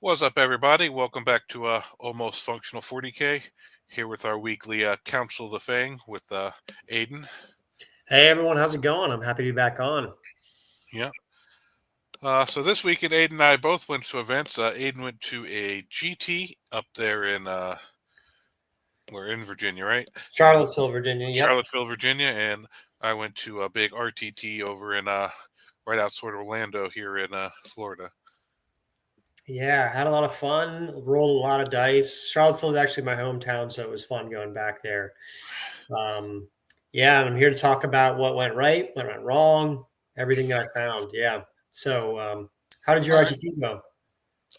What's up, everybody? Welcome back to Almost Functional 40K. Here with our weekly Council of the Fang with Aiden. Hey everyone, how's it going? I'm happy to be back on. Yeah. So this weekend, Aiden and I both went to events. Aiden went to a GT up there in we're in Virginia, right? And Charlottesville, Virginia. Yep. Charlottesville, Virginia, and I went to a big RTT over in right outside Orlando here in Florida. Yeah, had a lot of fun, rolled a lot of dice. Charlottesville is actually my hometown, so it was fun going back there. Um, yeah, and I'm here to talk about what went right, what went wrong, everything that I found. Yeah. So, how did your All right. RTT go?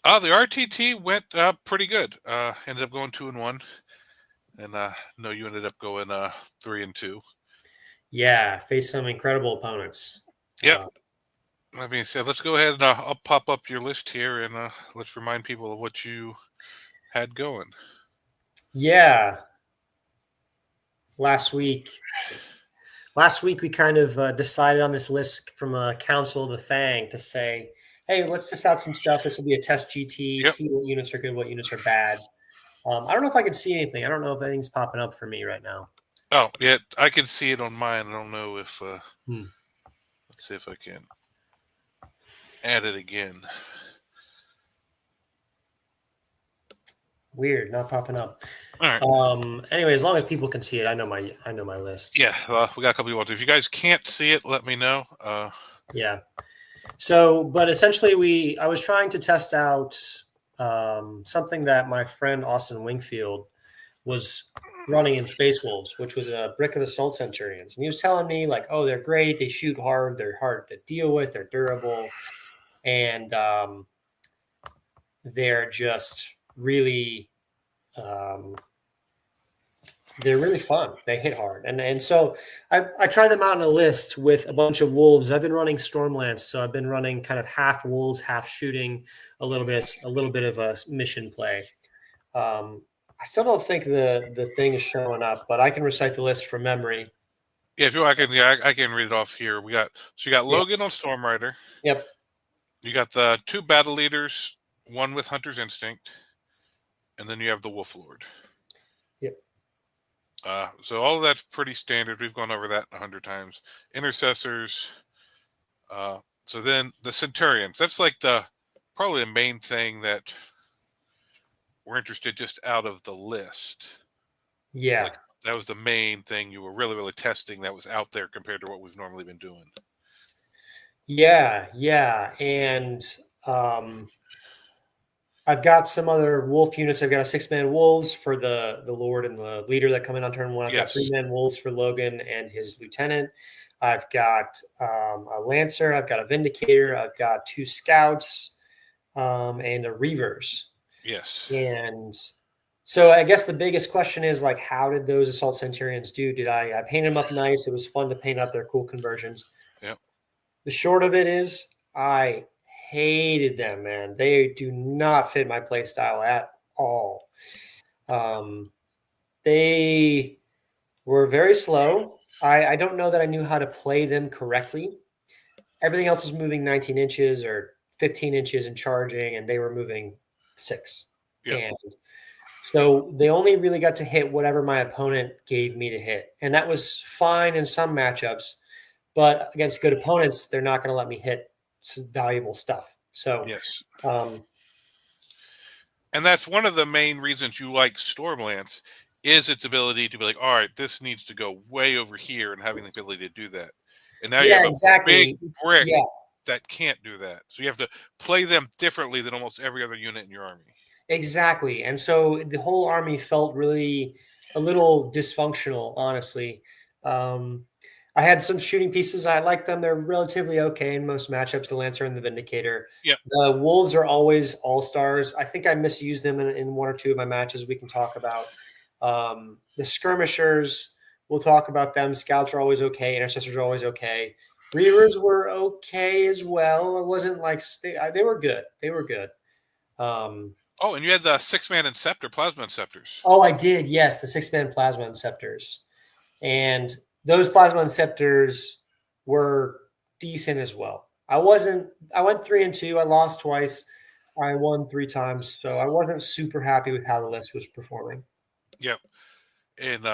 The RTT went pretty good. Ended up going 2-1. And no, you ended up going 3-2. Yeah, faced some incredible opponents. Yep. Uh, That being said, let's go ahead and I'll pop up your list here and let's remind people of what you had going. yeah, last week we kind of decided on this list from a Council of the Fang to say, hey, let's test out some stuff. This will be a test GT, Yep. see what units are good, what units are bad. I don't know if I can see anything. I don't know if anything's popping up for me right now. Oh, yeah, I can see it on mine. I don't know if let's see if I can add it again. Weird, not popping up. All right. Anyway, as long as people can see it, I know my list. Yeah, we got a couple people. If you guys can't see it, let me know. Yeah. So, but essentially, I was trying to test out something that my friend Austin Wingfield was running in Space Wolves, which was a brick of Assault Centurions. And he was telling me, like, oh, they're great. They shoot hard. They're hard to deal with. They're durable. And they're just really, they're really fun. They hit hard. And so I tried them out on a list with a bunch of wolves. I've been running Stormlance. So I've been running kind of half wolves, half shooting, a little bit of a mission play. I still don't think the thing is showing up, but I can recite the list from memory. Yeah, if you want, I can read it off here. You got Logan on Storm Rider. Yep. You got the 2 battle leaders, one with Hunter's Instinct, and then you have the Wolf Lord. Yep. So all of that's pretty standard. We've gone over that 100 times. Intercessors. So then the Centurions. That's like probably the main thing that we're interested just out of the list. Yeah. Like, that was the main thing you were really, really testing that was out there compared to what we've normally been doing. Yeah. And I've got some other wolf units. I've got a 6-man wolves for the Lord and the leader that come in on turn 1. I've got 3-man wolves for Logan and his lieutenant. I've got a Lancer. I've got a Vindicator. I've got 2 scouts and a Reavers. Yes. And so I guess the biggest question is, like, how did those Assault Centurions do? I painted them up nice? It was fun to paint up their cool conversions. Yep. The short of it is I hated them, man. They do not fit my play style at all. They were very slow. I don't know that I knew how to play them correctly. Everything else was moving 19 inches or 15 inches and charging, and they were moving 6. Yep. And so they only really got to hit whatever my opponent gave me to hit. And that was fine in some matchups, but against good opponents, they're not going to let me hit some valuable stuff. So, yes. And that's one of the main reasons you like Stormlance is its ability to be like, all right, this needs to go way over here, and having the ability to do that. And now you have a big brick that can't do that. So you have to play them differently than almost every other unit in your army. Exactly. And so the whole army felt really a little dysfunctional, honestly. I had some shooting pieces. I like them. They're relatively okay in most matchups, the Lancer and the Vindicator. Yep. The Wolves are always all-stars. I think I misused them in 1 or 2 of my matches we can talk about. The Skirmishers, we'll talk about them. Scouts are always okay. Intercessors are always okay. Reavers were okay as well. It wasn't like they were good. They were good. Oh, and you had the 6-man Inceptor, Plasma Inceptors. Oh, I did. Yes, the 6-man Plasma Inceptors. And those Plasma Inceptors were decent as well. I went 3-2. I lost twice. I won 3 times, so I wasn't super happy with how the list was performing. Yep. And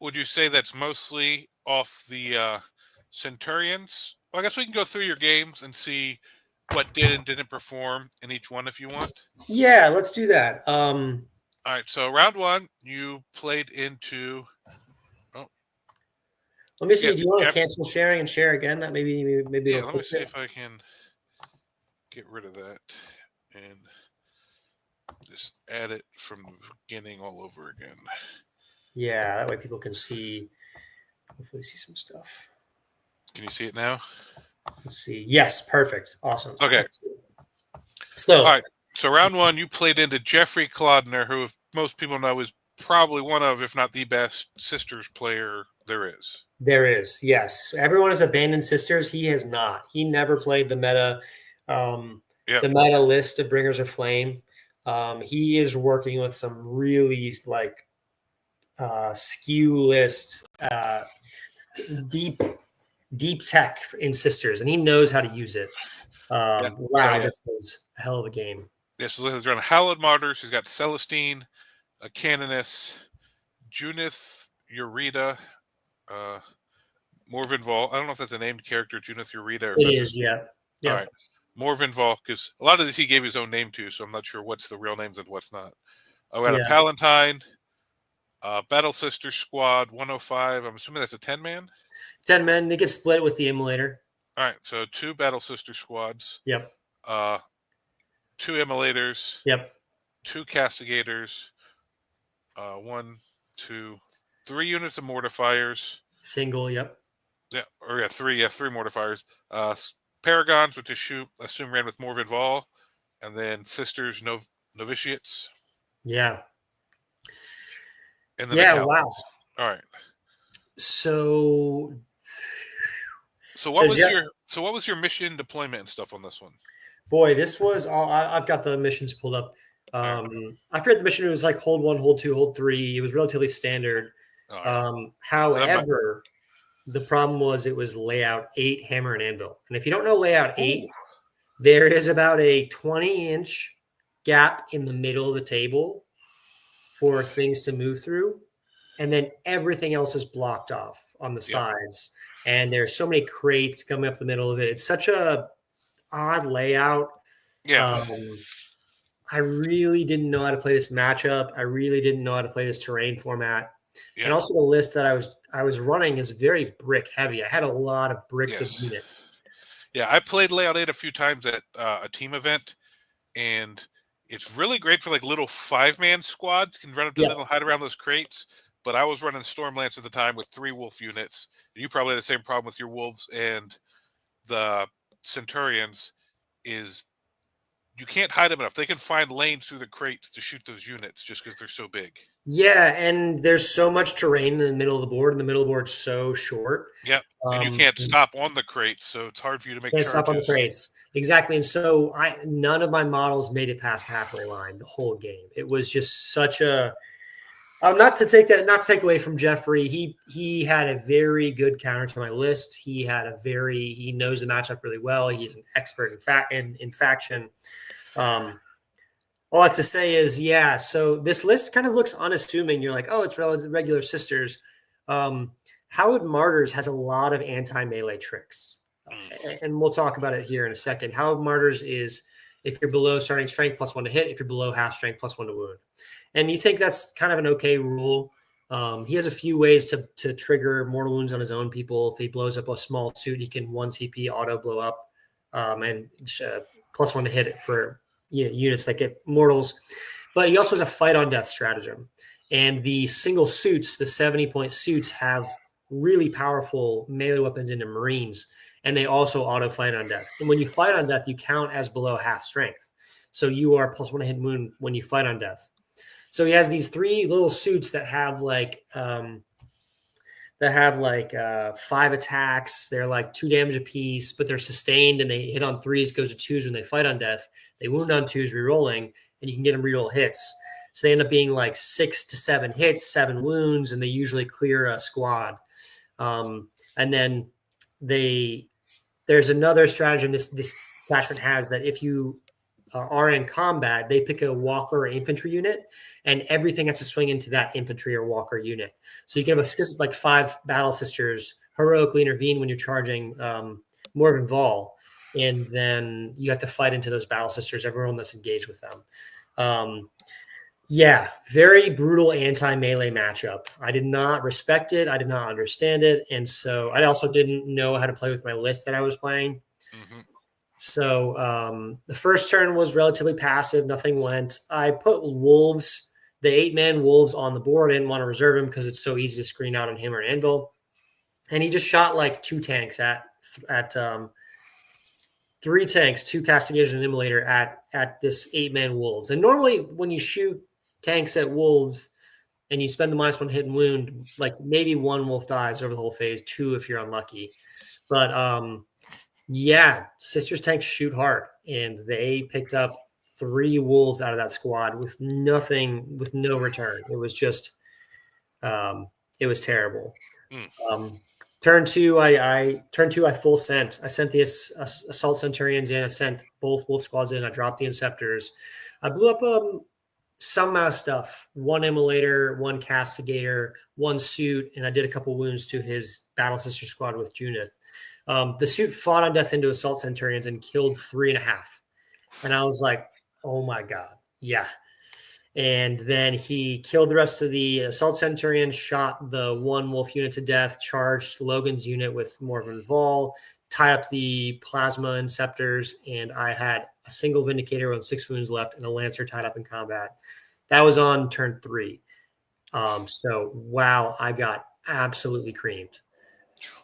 would you say that's mostly off the Centurions? Well, I guess we can go through your games and see what did and didn't perform in each one if you want. Yeah, let's do that. All right. So round one, you played into. Oh, Let me see. yeah, Do you want to Jeff. cancel sharing and share again? That maybe Yeah, it'll let me fix see it. if I can get rid of that and just add it from the beginning all over again. Yeah, that way people can see. Hopefully, see some stuff. Can you see it now? Let's see. Yes, perfect. Awesome. Okay. All So, right. So round one, you played into Jeffrey Claudner, who, if most people know, is probably one of, if not the best, sisters player there is. there is, yes. Everyone has abandoned sisters. He has not. He never played um, Yep. the meta list of Bringers of Flame. He is working with some really like skew list, deep deep tech in sisters, and he knows how to use it. Yeah. So Wow, yeah. this was a hell of a game. Yeah. So this is around Hallowed Martyrs. He's got Celestine, a Canoness, Junith, Eureka, uh, Morvenval. I don't know if that's a named character, Junith Eureka, or if It that's is, his. yeah, All yeah, right. Morvenval, because a lot of these he gave his own name to, so I'm not sure what's the real names and what's not. We got a yeah. Palatine, Battle Sister Squad 105. I'm assuming that's a 10-man. 10 men. They get split with the immolator. All right, so 2 Battle Sister Squads, Yep, 2 Immolators, yep. 2 Castigators, 1, 2, 3 units of Mortifiers. Single. Yep. Yeah, or yeah, 3 Mortifiers. Paragons, which is assume ran with Morvid Vol, and then Sisters Novitiates, Yeah. and then a Yeah. Wow. Calvinist. All right. So, So so what was Jeff, your mission deployment and stuff on this one? boy, this was all. I've got the missions pulled up. All right. I forget the mission. It was like hold 1, hold 2, hold 3. It was relatively standard. All right. So that might. However, the problem was it was layout 8, hammer and anvil. And if you don't know layout Ooh. 8, there is about a 20-inch gap in the middle of the table for things to move through. And then everything else is blocked off on the Yep. sides. And there's so many crates coming up the middle of it. It's such a odd layout. Yeah. I really didn't know how to play this matchup. I really didn't know how to play this terrain format. Yep. And also the list that I was running is very brick heavy. I had a lot of bricks of units. Yeah, I played Layout 8 a few times at a team event, and it's really great for like little 5-man squads. Can run up to the middle, hide around those crates. But I was running Stormlance at the time with 3 wolf units. You probably had the same problem with your wolves, and the Centurions is you can't hide them enough. They can find lanes through the crates to shoot those units just because they're so big. Yeah, and there's so much terrain in the middle of the board, and the middle of the board's so short. Yep. And you can't stop on the crates, so it's hard for you to make charges. Stop on the crates. Exactly. And so none of my models made it past the halfway line the whole game. It was just such a not to take away from Jeffrey. He had a very good counter to my list. He knows the matchup really well. He's an expert in faction. All that's to say is, yeah, so this list kind of looks unassuming. You're like, oh, it's regular sisters. Hallowed Martyrs has a lot of anti-melee tricks. And we'll talk about it here in a second. Hallowed Martyrs is if you're below starting strength +1 to hit, if you're below half strength +1 to wound. And you think that's kind of an okay rule. He has a few ways to trigger mortal wounds on his own people. If he blows up a small suit, he can 1 CP auto blow up and +1 to hit it for units that get mortals. But he also has a fight on death stratagem. And the single suits, the 70-point suits, have really powerful melee weapons into Marines, and they also auto fight on death. And when you fight on death, you count as below half strength. So you are +1 to hit wound when you fight on death. So he has these 3 little suits that have 5 attacks. They're like 2 damage apiece, but they're sustained and they hit on 3s, goes to 2s when they fight on death. They wound on 2s, rerolling, and you can get them reroll hits. So they end up being like 6 to 7 hits, 7 wounds, and they usually clear a squad. And then there's another stratagem this attachment has that if you are in combat, they pick a walker or infantry unit, and everything has to swing into that infantry or walker unit. So you can have like 5 battle sisters heroically intervene when you're charging Morgan Vol, and then you have to fight into those battle sisters, everyone that's engaged with them. Yeah, very brutal anti-melee matchup. I did not respect it. I did not understand it. And so I also didn't know how to play with my list that I was playing. Mm-hmm. So the first turn was relatively passive. Nothing went. I put wolves, the 8-man wolves on the board. I didn't want to reserve him because it's so easy to screen out on him or Anvil. And he just shot like 2 tanks at 3 tanks, 2 castigators, and an immolator at this 8-man wolves. And normally when you shoot tanks at wolves and you spend the -1 hit and wound, like maybe 1 wolf dies over the whole phase, 2 if you're unlucky. But yeah, Sisters tanks shoot hard, and they picked up 3 wolves out of that squad with nothing, with no return. It was just, it was terrible. Mm. Turn two, I full sent. I sent the assault centurions in. I sent both wolf squads in. I dropped the inceptors. I blew up some amount of stuff. 1 immolator, 1 castigator, 1 suit, and I did a couple wounds to his battle sister squad with Junith. The suit fought on death into assault centurions and killed 3.5. And I was like, oh my God. Yeah. And then he killed the rest of the assault centurion, shot the 1 wolf unit to death, charged Logan's unit with Morgan Vol, tied up the plasma inceptors, and I had a single vindicator with 6 wounds left and a lancer tied up in combat. That was on turn 3. So wow, I got absolutely creamed.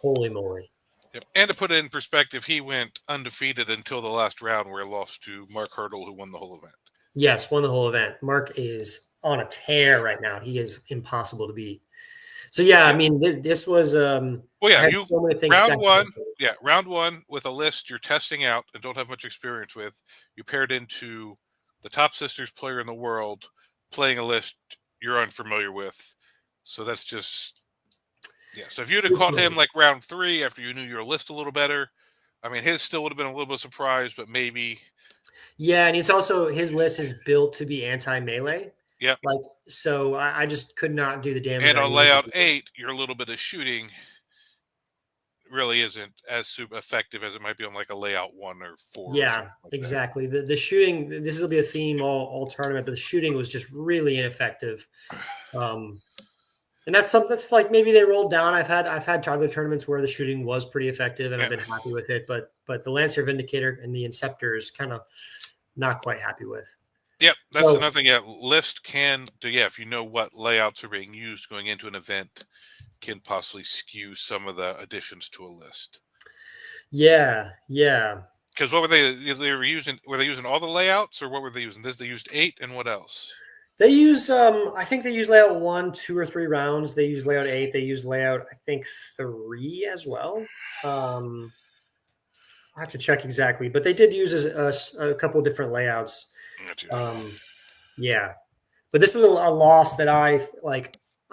Holy moly. Yep. And to put it in perspective, he went undefeated until the last round where he lost to Mark Hurdle, who won the whole event. Yes, won the whole event. Mark is on a tear right now. He is impossible to beat. So yeah, I mean, this was well, I yeah, had you so many things round stacked one, against me. yeah, round one with a list you're testing out and don't have much experience with. You paired into the top sisters player in the world playing a list you're unfamiliar with. So that's just So if you'd have caught him like round 3 after you knew your list a little better, I mean, his still would have been a little bit surprised, but maybe. Yeah, and it's also his list is built to be anti-melee. Yep. Like, so I just could not do the damage And I on needed to layout do. 8, your little bit of shooting really isn't as super effective as it might be on like a layout 1 or 4 or Yeah, something like exactly. The shooting, this will be a theme all tournament, but the shooting was just really ineffective. And that's something that's like maybe they rolled down. I've had other tournaments where the shooting was pretty effective and I've been happy with it, but the Lancer Vindicator and the Inceptors kind of not quite happy with. Yep, that's another thing. Yeah, list can do. Yeah, if you know what layouts are being used going into an event, can possibly skew some of the additions to a list. Yeah. Because what were they were using? Were they using all the layouts, or what were they using? They used 8, and what else? They used I think they used layout 1, 2, or 3 rounds. They used layout 8. They used layout, I think, 3 as well. I have to check exactly, but they did use a couple of different layouts. Yeah, but this was a loss that I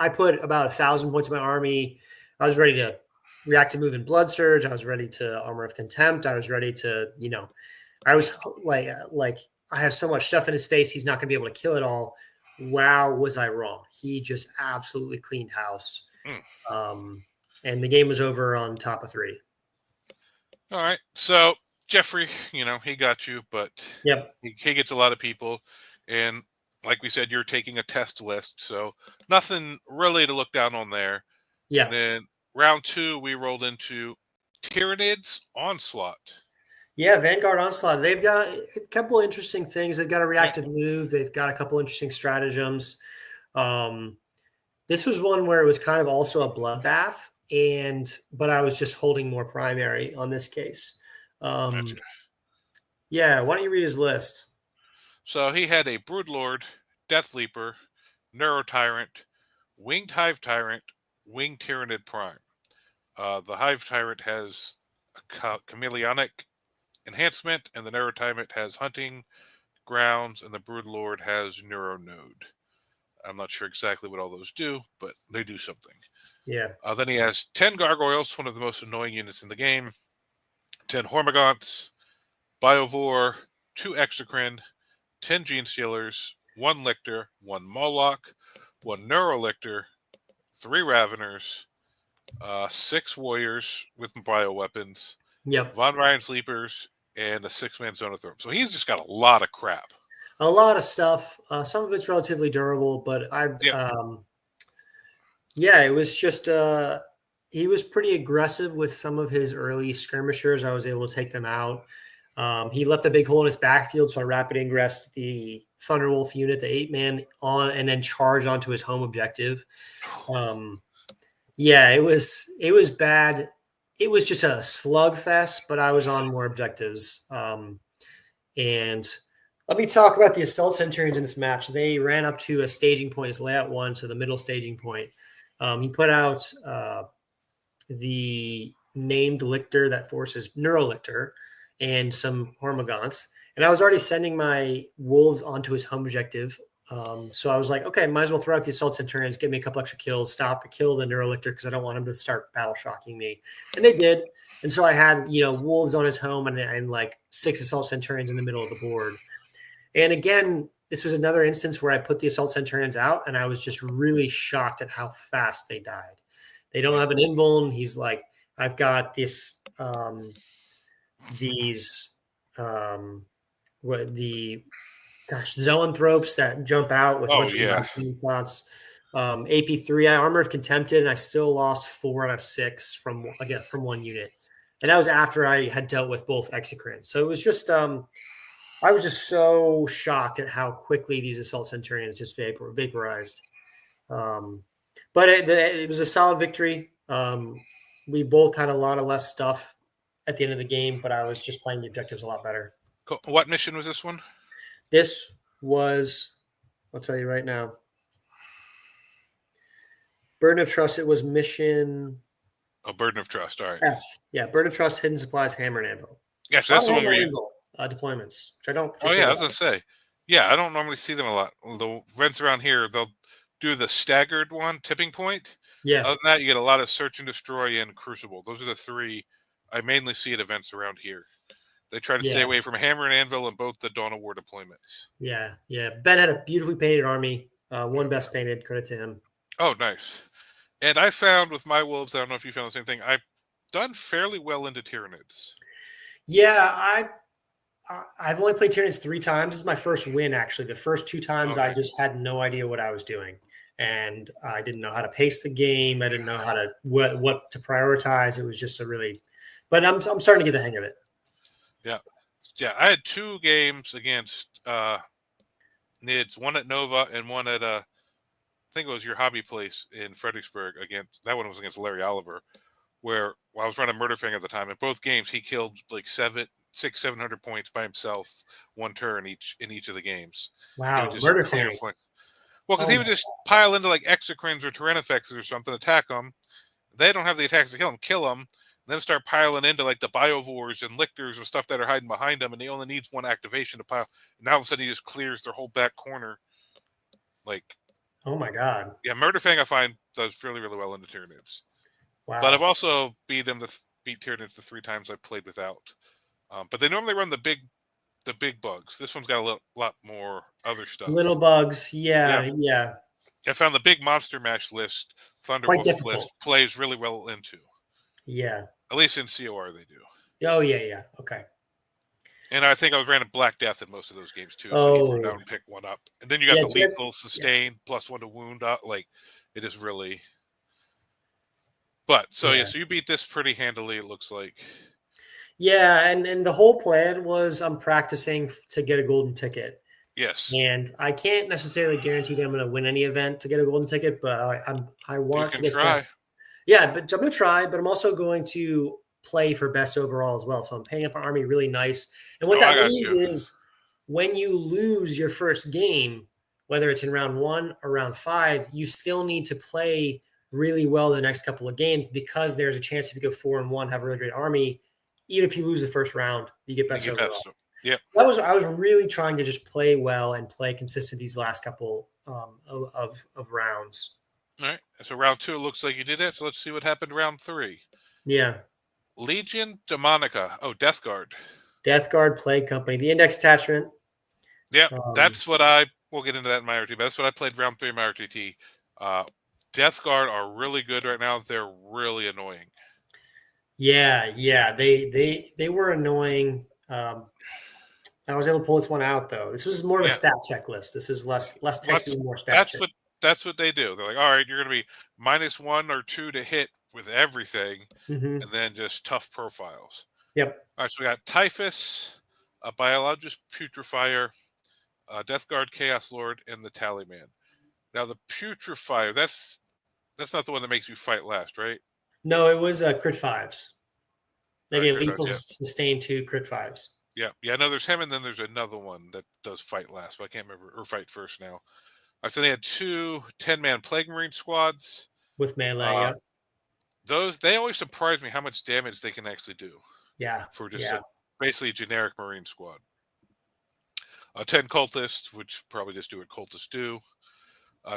put about 1,000 points in my army. I was ready to react to move in blood surge. I was ready to armor of contempt. I was ready to, I was like I have so much stuff in his face. He's not going to be able to kill it all. Wow, was I wrong? He just absolutely cleaned house. And the game was over on top of 3. All right. So Jeffrey, he got you, but Yep. he gets a lot of people. And like we said, you're taking a test list. So nothing really to look down on there. Yeah. And then round 2, we rolled into Tyranids Onslaught. Yeah, Vanguard Onslaught. They've got a couple of interesting things. They've got a reactive move. They've got a couple interesting stratagems. This was one where it was kind of also a bloodbath, but I was just holding more primary on this case. Gotcha. Yeah, why don't you read his list? So he had a Broodlord, Death Leaper, Neurotyrant, Winged Hive Tyrant, Winged Tyranid Prime. The Hive Tyrant has a chameleonic enhancement, and the Neurotyrant has hunting, grounds, and the Broodlord has Neuronode. I'm not sure exactly what all those do, but they do something. Yeah. Then he has 10 Gargoyles, one of the most annoying units in the game, 10 Hormagaunts, Biovore, 2 Exocrine, 10 Gene Stealers, 1 Lictor, 1 Moloch, 1 Neurolictor, 3 Raveners, 6 Warriors with bioweapons, Yep. Von Ryan Sleepers, and a 6-man Zonothrop. So he's just got a lot of crap. A lot of stuff. Some of it's relatively durable, but Yeah. yeah, it was just he was pretty aggressive with some of his early skirmishers. I was able to take them out. He left a big hole in his backfield, so I rapid ingressed the Thunderwolf unit, the 8-man, on, and then charged onto his home objective. Yeah, it was bad. It was just a slugfest, but I was on more objectives. And let me talk about the Assault Centurions in this match. They ran up to a staging point as layout 1, so the middle staging point. He put out the named Lictor that forces Neurolictor and some Hormagaunts. And I was already sending my Wolves onto his home objective. So I was like, okay, might as well throw out the Assault Centurions, get me a couple extra kills, kill the Neurolictor because I don't want him to start battle shocking me. And they did. And so I had, Wolves on his home and like 6 Assault Centurions in the middle of the board. And again, this was another instance where I put the Assault Centurions out, and I was just really shocked at how fast they died. They don't have an invuln. He's like, I've got this, zoanthropes that jump out with a bunch of blasphemy plots. AP3, I Armor of Contempted, and I still lost 4 out of 6 from 1 unit. And that was after I had dealt with both Exocrines. So it was just I was just so shocked at how quickly these Assault Centurions just vaporized. But it was a solid victory. We both had a lot of less stuff at the end of the game, but I was just playing the objectives a lot better. Cool. What mission was this one? This was, I'll tell you right now, Burden of Trust. It was mission. Oh, Burden of Trust. All right. F. Yeah, Burden of Trust, Hidden Supplies, Hammer and Anvil. Yes, that's the one where you deployments, which I don't. Oh yeah, I was gonna say. Yeah, I don't normally see them a lot. The events around here, they'll do the staggered one, Tipping Point. Yeah. Other than that, you get a lot of Search and Destroy and Crucible. Those are the 3 I mainly see at events around here. They try to stay away from Hammer and Anvil and both the Dawn of War deployments. Yeah. Ben had a beautifully painted army. One best painted. Credit to him. Oh, nice. And I found with my Wolves, I don't know if you found the same thing, I've done fairly well into Tyranids. Yeah, I've only played Tyranids 3 times. This is my first win, actually. The first 2 times, I just had no idea what I was doing. And I didn't know how to pace the game. I didn't know how to what to prioritize. It was just but I'm starting to get the hang of it. Yeah. I had 2 games against Nids, one at Nova and one at I think it was your hobby place in Fredericksburg. That one was against Larry Oliver, where I was running Murder Fang at the time. In both games, he killed like 700 points by himself, 1 turn in each of the games. Wow, Murder Fang. Well, because he would just pile into like Exocrines or Tyrannifexes or something, attack them. They don't have the attacks to kill them. Then start piling into like the Biovores and Lictors or stuff that are hiding behind them, and he only needs 1 activation to pile. And now all of a sudden he just clears their whole back corner. Like, oh my god. Yeah, Murder Fang I find does really, really well into Tyranids. Wow. But I've also beat Tyranids the 3 times I played without. But they normally run the big bugs. This one's got a lot more other stuff. Little bugs, yeah. I found the big monster mash list, Thunderwolf list, plays really well into. Yeah. At least in COR they do. Oh, yeah. Okay. And I think I was ran a Black Death in most of those games too. So you run down and pick 1 up. And then you got the lethal, sustain, +1 to wound up. Like, it is really... But, so you beat this pretty handily, it looks like. Yeah, and the whole plan was I'm practicing to get a golden ticket. Yes. And I can't necessarily guarantee that I'm going to win any event to get a golden ticket, but I want to get try. Best. Yeah, but I'm going to try, but I'm also going to play for best overall as well. So I'm painting up an army really nice. And what that means is when you lose your first game, whether it's in round 1 or round 5, you still need to play really well the next couple of games because there's a chance if you go 4-1, have a really great army, even if you lose the first round, you get best overall. Yeah, I was really trying to just play well and play consistent these last couple of rounds. All right. So round 2 looks like you did it. So let's see what happened round 3. Yeah. Legion Demonica. Oh, Death Guard. Death Guard Plague Company, the index attachment. Yep, that's what we'll get into that in my RT, but that's what I played round 3 in my RTT. Death Guard are really good right now. They're really annoying. Yeah, they were annoying. I was able to pull this one out though. This was more of a Yeah, stat checklist. This is less techie, more stat check. that's what they do. They're like, all right, you're going to be -1 or 2 to hit with everything, Mm-hmm. and then just tough profiles. Yep. All right, so we got Typhus, a Biologist Putrefier, Death Guard Chaos Lord, and the Tallyman. Now the Putrefier, that's not the one that makes you fight last, right? No, it was crit fives. They All right, get Chris, lethal yeah. sustain 2 crit fives. Yeah, no, there's him, and then there's another one that does fight last, but I can't remember, or fight first now. All right, so they had 2 10-man Plague Marine squads. With melee. Yep. They always surprise me how much damage they can actually do. Yeah. For just basically a generic Marine squad. 10 cultists, which probably just do what cultists do.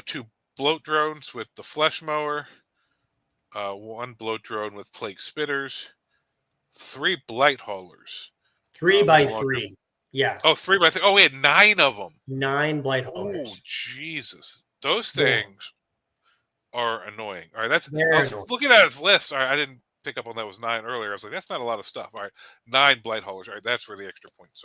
2 bloat drones with the flesh mower. 1 bloat drone with plague spitters. 3 blight haulers. 3 by 3. Yeah. Oh, 3 by 3. Oh, we had 9 of them. 9 blight haulers. Oh, Jesus. Those things are annoying. All right, I was annoying. looking at his list. All right, I didn't pick up on that was 9 earlier. I was like, that's not a lot of stuff. All right, 9 blight haulers. All right, that's where the extra points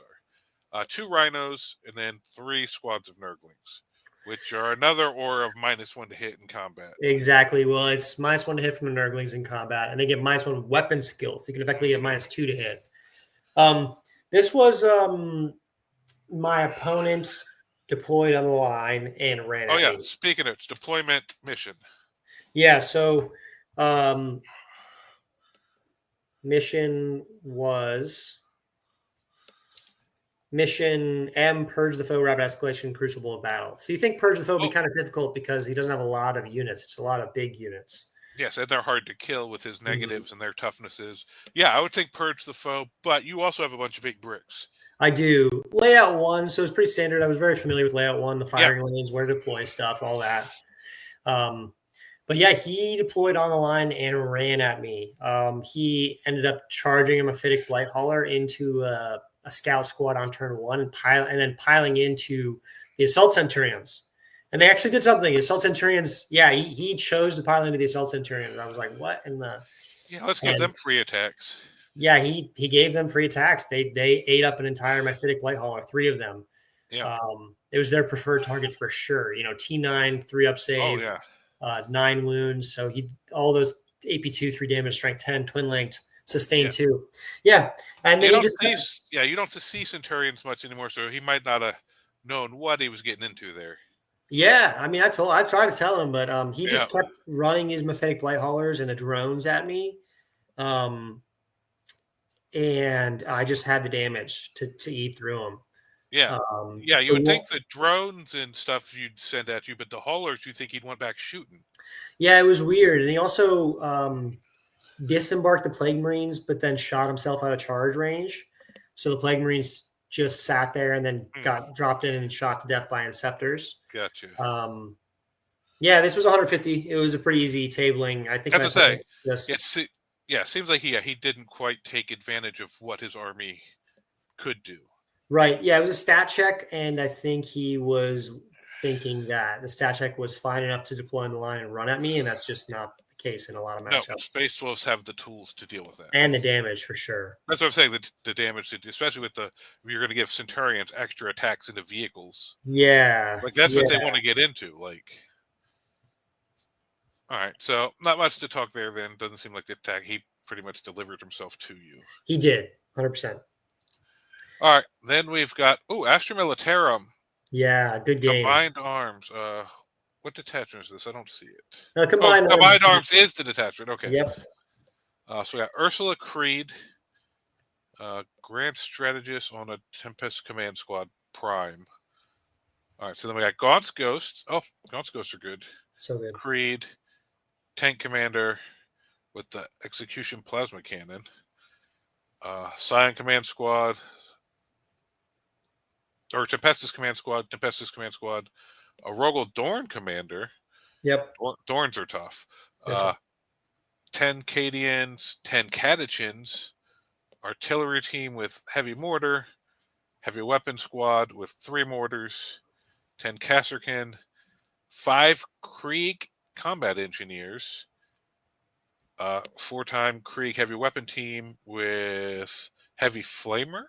are. 2 rhinos, and then 3 squads of nurglings, which are another aura of -1 to hit in combat. Exactly. Well, it's -1 to hit from the nurglings in combat, and they get -1 weapon skills. So you can effectively get -2 to hit. This was my opponent deployed on the line and ran. Oh yeah, speaking of deployment mission. Yeah, so mission was Mission M, Purge the Foe, Rapid Escalation, Crucible of Battle. So you think Purge the Foe would be kind of difficult because he doesn't have a lot of units. It's a lot of big units. Yes, and they're hard to kill with his negatives and their toughnesses. Yeah, I would think Purge the Foe, but you also have a bunch of big bricks. I do. Layout 1, so it's pretty standard. I was very familiar with Layout 1, the firing lanes, where to deploy stuff, all that. But yeah, he deployed on the line and ran at me. He ended up charging a Mephitic Blight Hauler into a scout squad on turn 1 and then piling into the Assault Centurions. And they actually did something. The Assault Centurions, he chose to pile into the Assault Centurions. I was like, what in the... Yeah, let's give them free attacks. Yeah, he gave them free attacks. They ate up an entire Mephitic Blight Hauler, 3 of them. Yeah. It was their preferred target for sure. T9, 3-up save. Oh, yeah. 9 wounds. So all those AP2, 3 damage, strength 10, twin linked, sustain 2. Yeah. And then you don't see Centurions much anymore, so he might not have known what he was getting into there. Yeah, I mean, I tried to tell him, but he just kept running these Mephitic Blight Haulers and the drones at me. And I just had the damage to eat through them. Yeah. You would think the drones and stuff you'd send at you, but the haulers, you think he'd went back shooting. Yeah, it was weird. And he also disembarked the Plague Marines, but then shot himself out of charge range. So the Plague Marines just sat there and then got dropped in and shot to death by Inceptors. Gotcha. Yeah, this was 150. It was a pretty easy tabling. I think. I have to say, it seems like he didn't quite take advantage of what his army could do. Right. Yeah, it was a stat check, and I think he was thinking that the stat check was fine enough to deploy on the line and run at me, and that's just not the case in a lot of matchups. No, Space Wolves have the tools to deal with that. And the damage, for sure. That's what I'm saying, the damage, especially with if you're going to give Centurions extra attacks into vehicles. Yeah. Like, that's what they want to get into, like... All right, so not much to talk there then. Doesn't seem like the attack. He pretty much delivered himself to you. He did, 100%. All right, then we've got, Astra Militarum. Yeah, good game. Combined Arms. What detachment is this? I don't see it. Combined Arms is the detachment. Okay. Yep. So we got Ursula Creed, Grand Strategist on a Tempest Command Squad Prime. All right, so then we got Gaunt's Ghosts. Oh, Gaunt's Ghosts are good. So good. Creed, Tank Commander with the Execution Plasma Cannon. Scion Command Squad. Or Tempestus Command Squad. A Rogel Dorn Commander. Yep. Dorns are tough. 10 Cadians, 10 Catechins, artillery team with heavy mortar, heavy weapon squad with 3 mortars, 10 Kasserkin, 5 Krieg combat engineers, 4-time Krieg heavy weapon team with heavy flamer,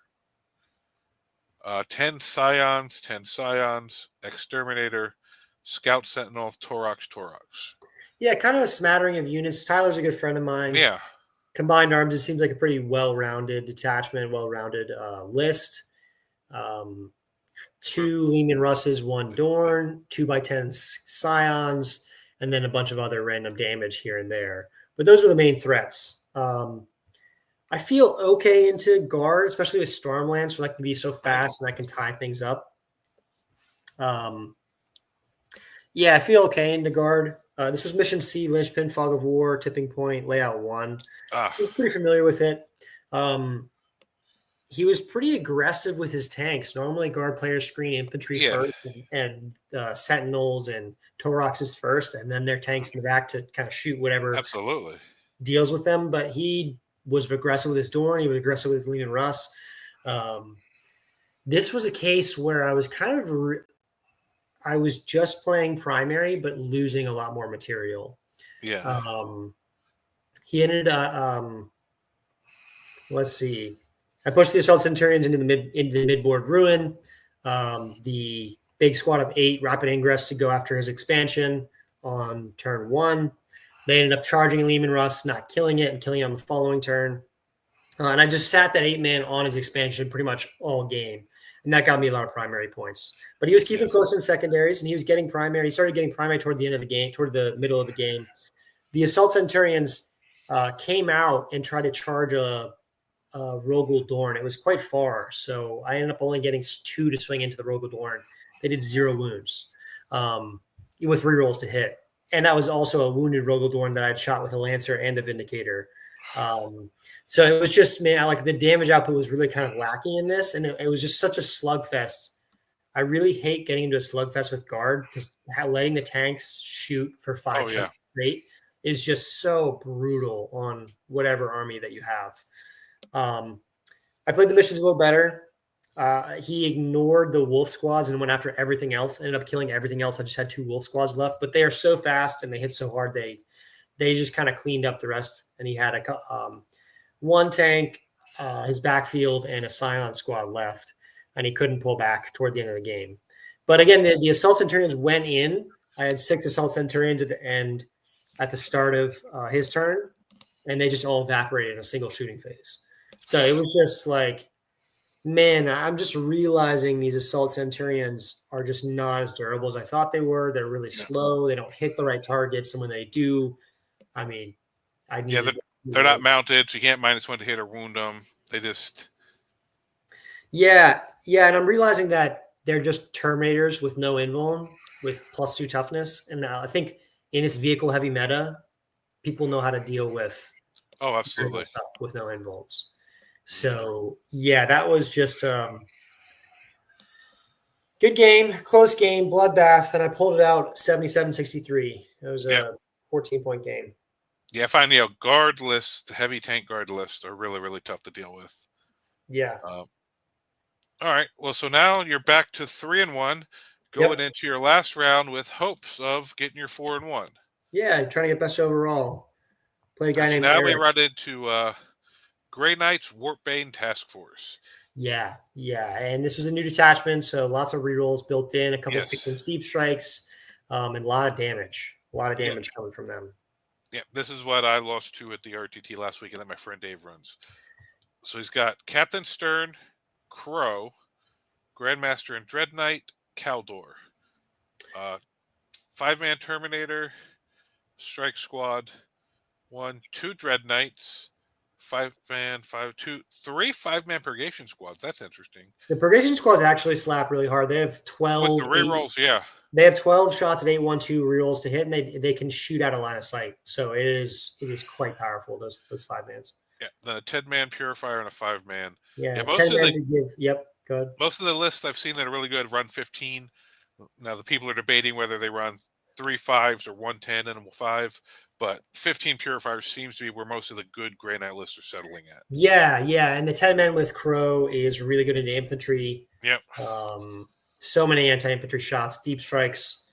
10 Scions, Exterminator, Scout Sentinel, Torox. Yeah, kind of a smattering of units. Tyler's a good friend of mine. Yeah. Combined arms, it seems like a pretty well-rounded detachment, well-rounded list. 2 Lehman Russes, 1 Dorn, 2x10 Scions, and then a bunch of other random damage here and there. But those are the main threats. I feel okay into guard, especially with Stormlance, when I can be so fast and I can tie things up. Yeah, I feel okay into guard. This was Mission C, Linchpin, Fog of War, Tipping Point, Layout 1. I'm pretty familiar with it. He was pretty aggressive with his tanks. Normally, guard players screen infantry first and sentinels and Toroxes first, and then their tanks in the back to kind of shoot whatever deals with them. But he was aggressive with his Dorn. He was aggressive with his Lehman Russ. This was a case where I was kind of I was just playing primary, but losing a lot more material. Yeah. He ended let's see. I pushed the Assault Centurions into the midboard ruin. The big squad of 8 rapid ingress to go after his expansion on turn 1. They ended up charging Lehman Russ, not killing it, and killing it on the following turn. And I just sat that 8-man on his expansion pretty much all game. And that got me a lot of primary points. But he was keeping close in secondaries, and he was getting primary. He started getting primary toward the end of the game, toward the middle of the game. The Assault Centurions came out and tried to charge a Rogul Dorn. It was quite far, so I ended up only getting 2 to swing into the Rogul Dorn. They did 0 wounds with rerolls to hit. And that was also a wounded Rogul Dorn that I had shot with a Lancer and a Vindicator. So it was just, man, like the damage output was really kind of lacking in this, and it was just such a slugfest. I really hate getting into a slugfest with guard because letting the tanks shoot for 5 turns straight is just so brutal on whatever army that you have. I played the missions a little better. He ignored the wolf squads and went after everything else. Ended up killing everything else. I just had 2 wolf squads left, but they are so fast and they hit so hard. They just kind of cleaned up the rest. And he had 1 tank, his backfield, and a Scion squad left, and he couldn't pull back toward the end of the game. But again, the Assault Centurions went in. I had 6 Assault Centurions at the end, at the start of his turn, and they just all evaporated in a single shooting phase. So it was just like, man, I'm just realizing these Assault Centurions are just not as durable as I thought they were. They're really slow. They don't hit the right targets. And when they do, I mean, they're not mounted, so you can't -1 to hit or wound them. They just... Yeah, and I'm realizing that they're just Terminators with no invuln, with +2 toughness. And I think in this vehicle-heavy meta, people know how to deal with absolutely stuff with no invulns. So, yeah, that was just good game, close game, bloodbath, and I pulled it out 77-63. It was a 14-point game. Yeah, I find guard lists, heavy tank guard lists are really, really tough to deal with. Yeah. All right. Well, so now you're back to 3-1, going into your last round with hopes of getting your 4-1. Yeah, trying to get best overall. Play a guy named Now Eric. we run into Grey Knights Warpbane Task Force. Yeah, and this was a new detachment, so lots of rerolls built in, a couple of 6-inch deep strikes, and a lot of damage. Coming from them. Yeah, this is what I lost to at the RTT last week, and that my friend Dave runs. So he's got Captain Stern, Crow, Grandmaster and Dread Knight, Caldor, 5-man Terminator, Strike Squad, 2 Dread Knights, 5-man, 3 5-man Purgation Squads. That's interesting. The Purgation Squads actually slap really hard. They have 12 with the rerolls. They have 12 shots at 8-1-2 rerolls to hit, and they can shoot out a line of sight. So it is quite powerful. Those 5-mans. Yeah, then a 10-man Purifier and a 5-man. Yeah, most of go ahead. Most of the lists I've seen that are really good run 15. Now the people are debating whether they run 3 5s or 1 10 and a 5. but 15 purifiers seems to be where most of the good Grey Knight lists are settling at. Yeah, yeah, and the 10 men with Crow is really good into infantry. Yep. So many anti-infantry shots, deep strikes.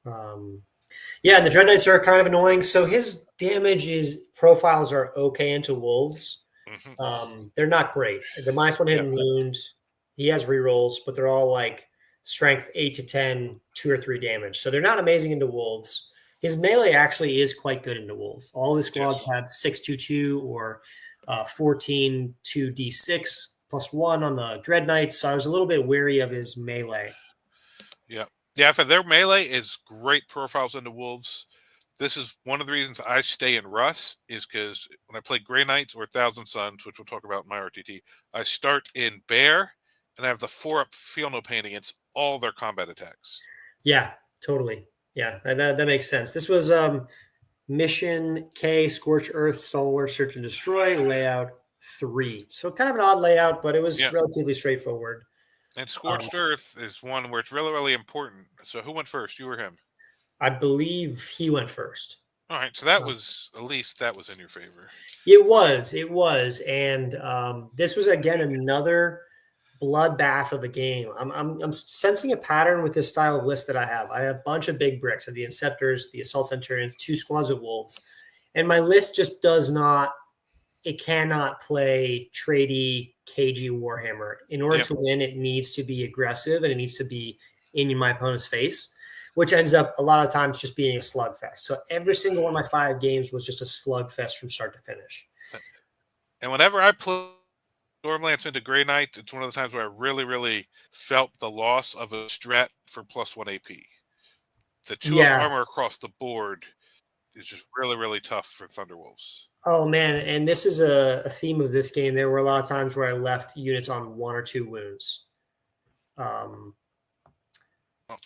Yeah, and the Dread Knights are kind of annoying. So his damage is profiles are okay into wolves. They're not great. The -1 Yep. hidden wound, he has rerolls, but they're all like strength 8 to 10, 2 or 3 damage. So they're not amazing into wolves. His melee actually is quite good into wolves. All his squads Yes. have 6/2/2 or 14 2d6 +1 on the Dread Knights. So I was a little bit wary of his melee. Yep. Yeah, for their melee is great profiles into wolves. This is one of the reasons I stay in Russ, is because when I play Grey Knights or Thousand Suns, which we'll talk about in my RTT, I start in Bear and I have the 4-up Feel No Pain against all their combat attacks. Yeah, totally. Yeah, that makes sense. This was Mission K, Scorch Earth, Stalwart, Search and Destroy, layout 3. So kind of an odd layout, but it was Yeah. relatively straightforward. And Scorched Earth is one where it's really, really important. So who went first, you or him? I believe he went first. All right, so that was, at least that was in your favor. It was. And this was, again, another bloodbath of a game. I'm sensing a pattern with this style of list that I have. I have a bunch of big bricks of the Inceptors, the Assault Centurions, 2 squads of Wolves. And my list just does not, it cannot play tradey, cagey Warhammer. In order to win, it needs to be aggressive and it needs to be in my opponent's face, which ends up a lot of times just being a slugfest. So every single one of my 5 games was just a slugfest from start to finish. And whenever I play Stormlance into Grey Knight, it's one of the times where I really, really felt the loss of a strat for +1 AP. The 2-up armor across the board is just really, really tough for Thunderwolves. Oh, man. And this is a theme of this game. There were a lot of times where I left units on 1 or 2 wounds.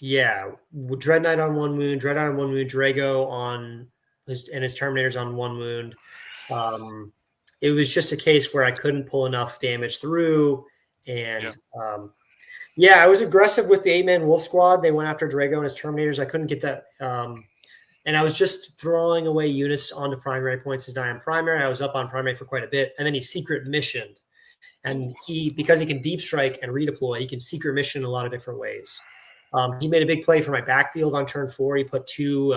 Yeah. Dread Knight on 1 wound, Dread Knight on 1 wound, Drago on his Terminators on 1 wound. It was just a case where I couldn't pull enough damage through. And I was aggressive with the 8-man Wolf Squad. They went after Drago and his Terminators. I couldn't get that. And I was just throwing away units onto primary points to die on primary. I was up on primary for quite a bit. And then he secret missioned. And because he can deep strike and redeploy, he can secret mission in a lot of different ways. He made a big play for my backfield on turn 4. He put 2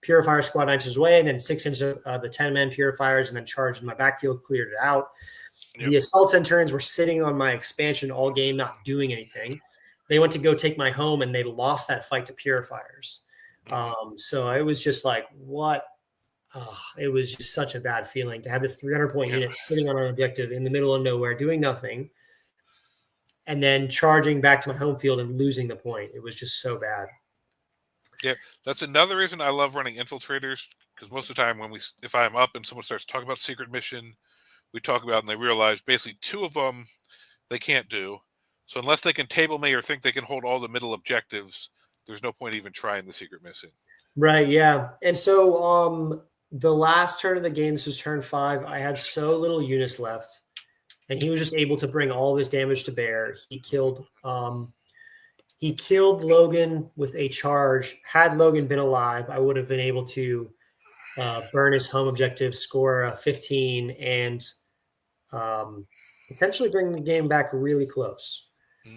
Purifier Squad inches away and then 6 inches of the 10-man Purifiers and then charged in my backfield, cleared it out. The Assault Centurions were sitting on my expansion all game, not doing anything. They went to go take my home and they lost that fight to Purifiers. So it was just like, what? It was just such a bad feeling to have this 300-point unit sitting on an objective in the middle of nowhere, doing nothing, and then charging back to my home field and losing the point. It was just so bad. Yeah, that's another reason I love running infiltrators, because most of the time if I'm up and someone starts talking about secret mission, we talk about it and they realize basically 2 of them they can't do. So unless they can table me or think they can hold all the middle objectives, there's no point even trying the secret mission. Right, yeah. And so the last turn of the game, this was turn 5, I had so little units left. And he was just able to bring all of his damage to bear. He killed Logan with a charge. Had Logan been alive, I would have been able to burn his home objective, score a 15, and potentially bring the game back really close.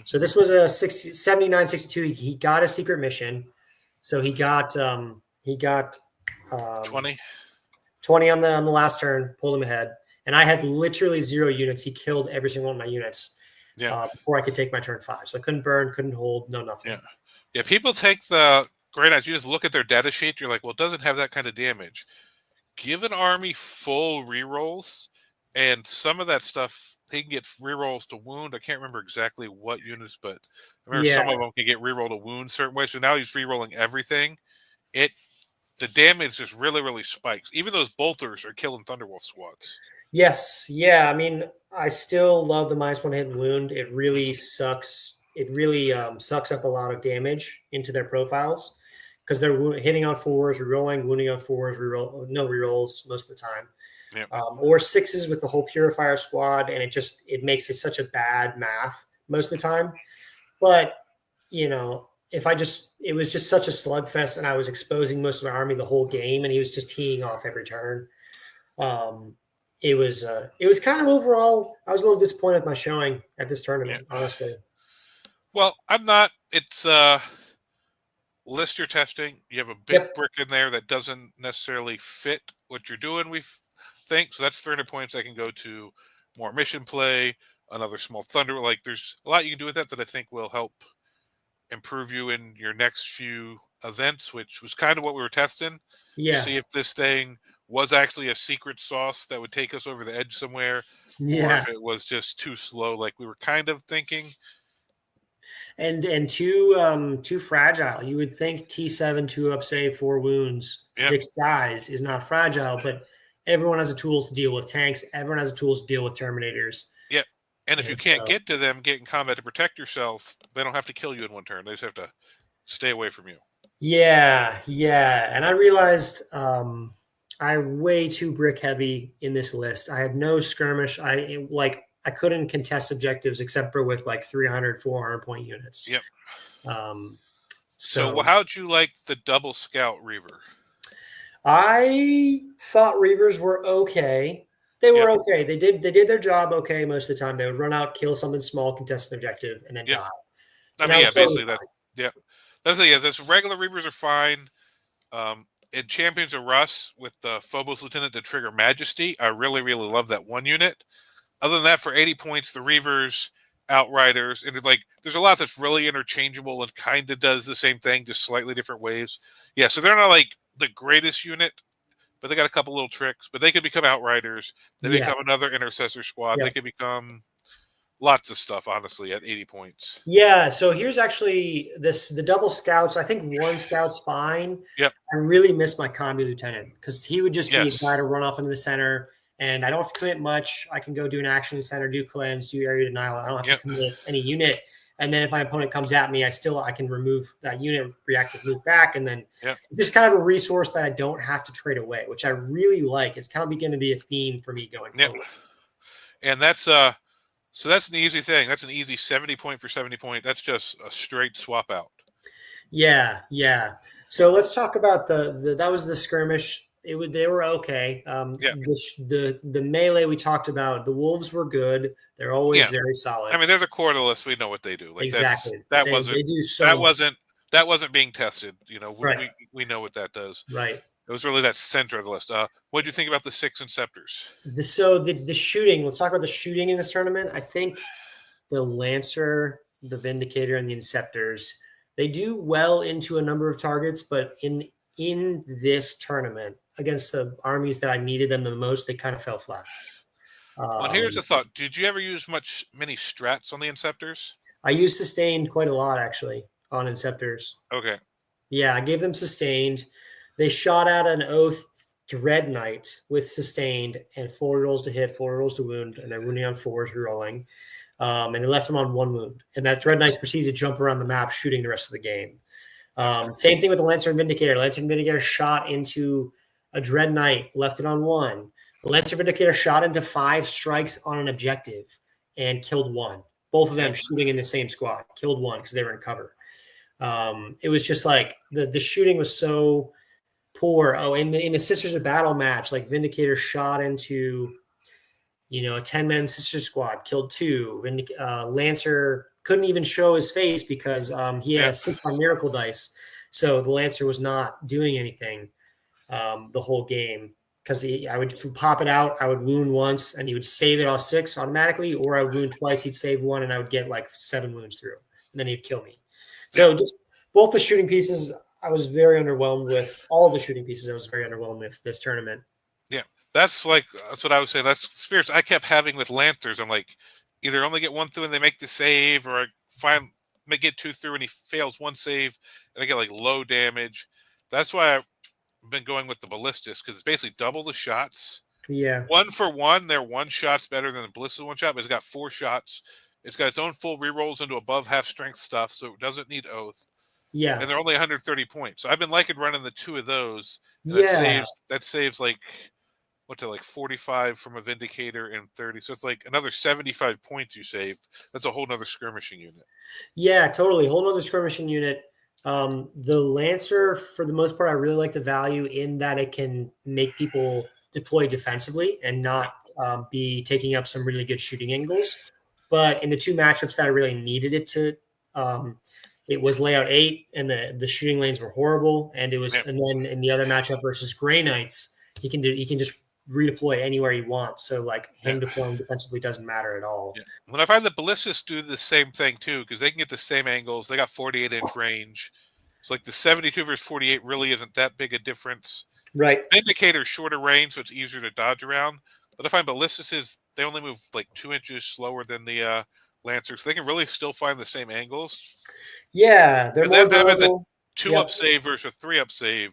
So this was a 79-62. He got a secret mission. So he got 20 on the last turn, pulled him ahead. And I had literally 0 units. He killed every single one of my units before I could take my turn 5. So I couldn't burn, couldn't hold, no nothing. Yeah, people take the Grey Knights, you just look at their data sheet, you're like, well, it doesn't have that kind of damage. Give an army full rerolls, and some of that stuff, he can get rerolls to wound. I can't remember exactly what units, but I remember some of them can get reroll to wound certain ways. So now he's rerolling everything. The damage just really, really spikes. Even those bolters are killing Thunderwolf squads. Yes. Yeah. I mean, I still love the -1 hit and wound. It really sucks. It really sucks up a lot of damage into their profiles because they're hitting on 4s, rerolling, wounding on 4s, no rerolls most of the time. Or 6s with the whole Purifier squad, and it makes it such a bad math most of the time. But it was just such a slugfest, and I was exposing most of my army the whole game, and he was just teeing off every turn. Um, it was kind of overall. I was a little disappointed with my showing at this Yeah. tournament, honestly. Well, I'm not. It's list you're testing. You have a big Yep. brick in there that doesn't necessarily fit what you're doing. We think so. That's 300 points. I can go to more mission play, another small thunder. Like there's a lot you can do with that I think will help improve you in your next few events, which was kind of what we were testing. Yeah. See if this thing was actually a secret sauce that would take us over the edge somewhere, or Yeah. if it was just too slow, like we were kind of thinking. And too fragile. You would think T7 2 up save 4 wounds, Yep. 6 dies is not fragile, but everyone has the tools to deal with tanks. Everyone has the tools to deal with Terminators. Yep. And if you And can't so, get to them, get in combat to protect yourself, they don't have to kill you in one turn. They just have to stay away from you. yeah, yeah. And I realized I'm way too brick heavy in this list. I had no skirmish. I couldn't contest objectives except for with like 300, 400 point units. Yep. Um, So so how'd you like the double scout Reaver? I thought Reavers were okay. They Yep. were okay. They did their job okay most of the time. They would run out, kill something small, contest an objective, and then Yep. die. I And mean, that yeah, was totally basically that. fine. Yep. That's the yeah. This regular Reavers are fine. In Champions of Rust with the Phobos Lieutenant to trigger Majesty, I really, really love that one unit. Other than that, for 80 points, the Reavers, Outriders, and like there's a lot that's really interchangeable and kind of does the same thing, just slightly different ways. Yeah, so they're not like the greatest unit, but they got a couple little tricks. But they could become Outriders. They Yeah. become another Intercessor squad. Yeah. They could become lots of stuff, honestly, at 80 points. Yeah. So here's actually the double scouts. I think one scout's fine. Yep. I really miss my combi lieutenant because he would just be a Yes. guy to run off into the center. And I don't have to commit much. I can go do an action center, do cleanse, do area denial. I don't have Yep. to commit any unit. And then if my opponent comes at me, I can remove that unit, reactive move back, and then Yep. just kind of a resource that I don't have to trade away, which I really like. It's kind of beginning to be a theme for me going Yep. forward. And that's so that's an easy thing. That's an easy 70 point for 70 point. That's just a straight swap out. Yeah, yeah. So let's talk about that was the skirmish. They were okay. Yeah. The melee we talked about. The wolves were good. They're always Yeah. very solid. I mean, they're the core of the list. We know what they do. Like Exactly. that They wasn't do so that much. wasn't being tested. You know, Right. we know what that does. Right. It was really that center of the list. What do you think about the 6 Inceptors? The shooting. Let's talk about the shooting in this tournament. I think the Lancer, the Vindicator, and the Inceptors, they do well into a number of targets, but in this tournament against the armies that I needed them the most, they kind of fell flat. Well, here's the thought. Did you ever use many strats on the Inceptors? I used sustained quite a lot actually on Inceptors. Okay. Yeah, I gave them sustained. They shot out an Oath Dread Knight with sustained and 4 rolls to hit, 4 rolls to wound, and they're wounding on 4s, rerolling. And they left them on 1 wound. And that Dread Knight proceeded to jump around the map, shooting the rest of the game. Same thing with the Lancer and Vindicator. Lancer and Vindicator shot into a Dread Knight, left it on 1. The Lancer Vindicator shot into 5 strikes on an objective and killed 1. Both of them shooting in the same squad, killed 1 because they were in cover. It was just like the shooting was so poor. Oh, in the Sisters of Battle match, like Vindicator shot into, a 10-man sister squad, killed 2. Lancer couldn't even show his face because he had a 6 on miracle dice. So the Lancer was not doing anything the whole game because I would pop it out. I would wound once and he would save it all 6 automatically, or I would wound twice. He'd save 1 and I would get like 7 wounds through, and then he'd kill me. So just both the shooting pieces, I was very underwhelmed with. All the shooting pieces, I was very underwhelmed with this tournament. Yeah, that's what I would say. That's spirits I kept having with Lancers. I'm like, either only get 1 through and they make the save, or I may get 2 through and he fails 1 save, and I get like low damage. That's why I've been going with the Ballistas, because it's basically double the shots. Yeah. 1 for 1, their 1 shot's better than the Ballista's 1 shot, but it's got 4 shots. It's got its own full rerolls into above half strength stuff, so it doesn't need Oath. Yeah. And they're only 130 points. So I've been liking running the 2 of those. Yeah. That saves like 45 from a Vindicator and 30. So it's like another 75 points you saved. That's a whole nother skirmishing unit. Yeah, totally. Whole nother skirmishing unit. The Lancer, for the most part, I really like the value in that it can make people deploy defensively and not be taking up some really good shooting angles. But in the two matchups that I really needed it to, it was layout 8, and the shooting lanes were horrible. And and then in the other matchup versus Grey Knights, he can just redeploy anywhere you want. So like him deploying defensively doesn't matter at all. Yeah. When I find the ballistics do the same thing too, because they can get the same angles. They got 48-inch range. It's like the 72 versus 48 really isn't that big a difference. Right. Vindicator's shorter range, so it's easier to dodge around. But I find ballistics they only move like 2 inches slower than the Lancers. So they can really still find the same angles. Yeah, they're For more them having the durable. 2-up save versus a 3-up save,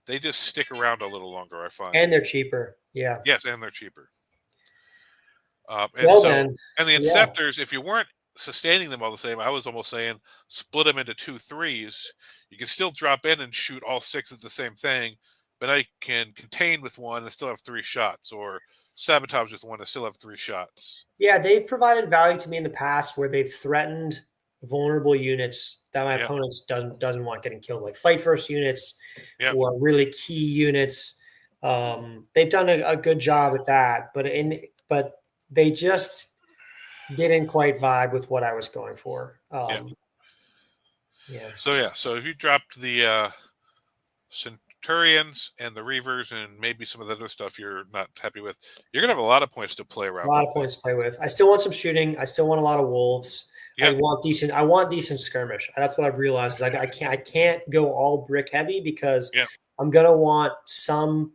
they just stick around a little longer, I find. And they're cheaper. Yeah. Yes, and they're cheaper. Well, then, and the yeah. Inceptors, if you weren't sustaining them all the same, I was almost saying split them into 2 3s. You can still drop in and shoot all 6 at the same thing, but I can contain with 1 and still have 3 shots, or sabotage with 1 and still have 3 shots. Yeah, they've provided value to me in the past where they've threatened vulnerable units that my opponents doesn't want getting killed, like fight first units or really key units. They've done a good job at that, but they just didn't quite vibe with what I was going for. So if you dropped the Centurions and the Reavers and maybe some of the other stuff you're not happy with, you're gonna have a lot of points to play around. A lot of points to play with. I still want some shooting. I still want a lot of wolves. I want decent skirmish. That's what I've realized. Is I can't go all brick heavy because I'm gonna want some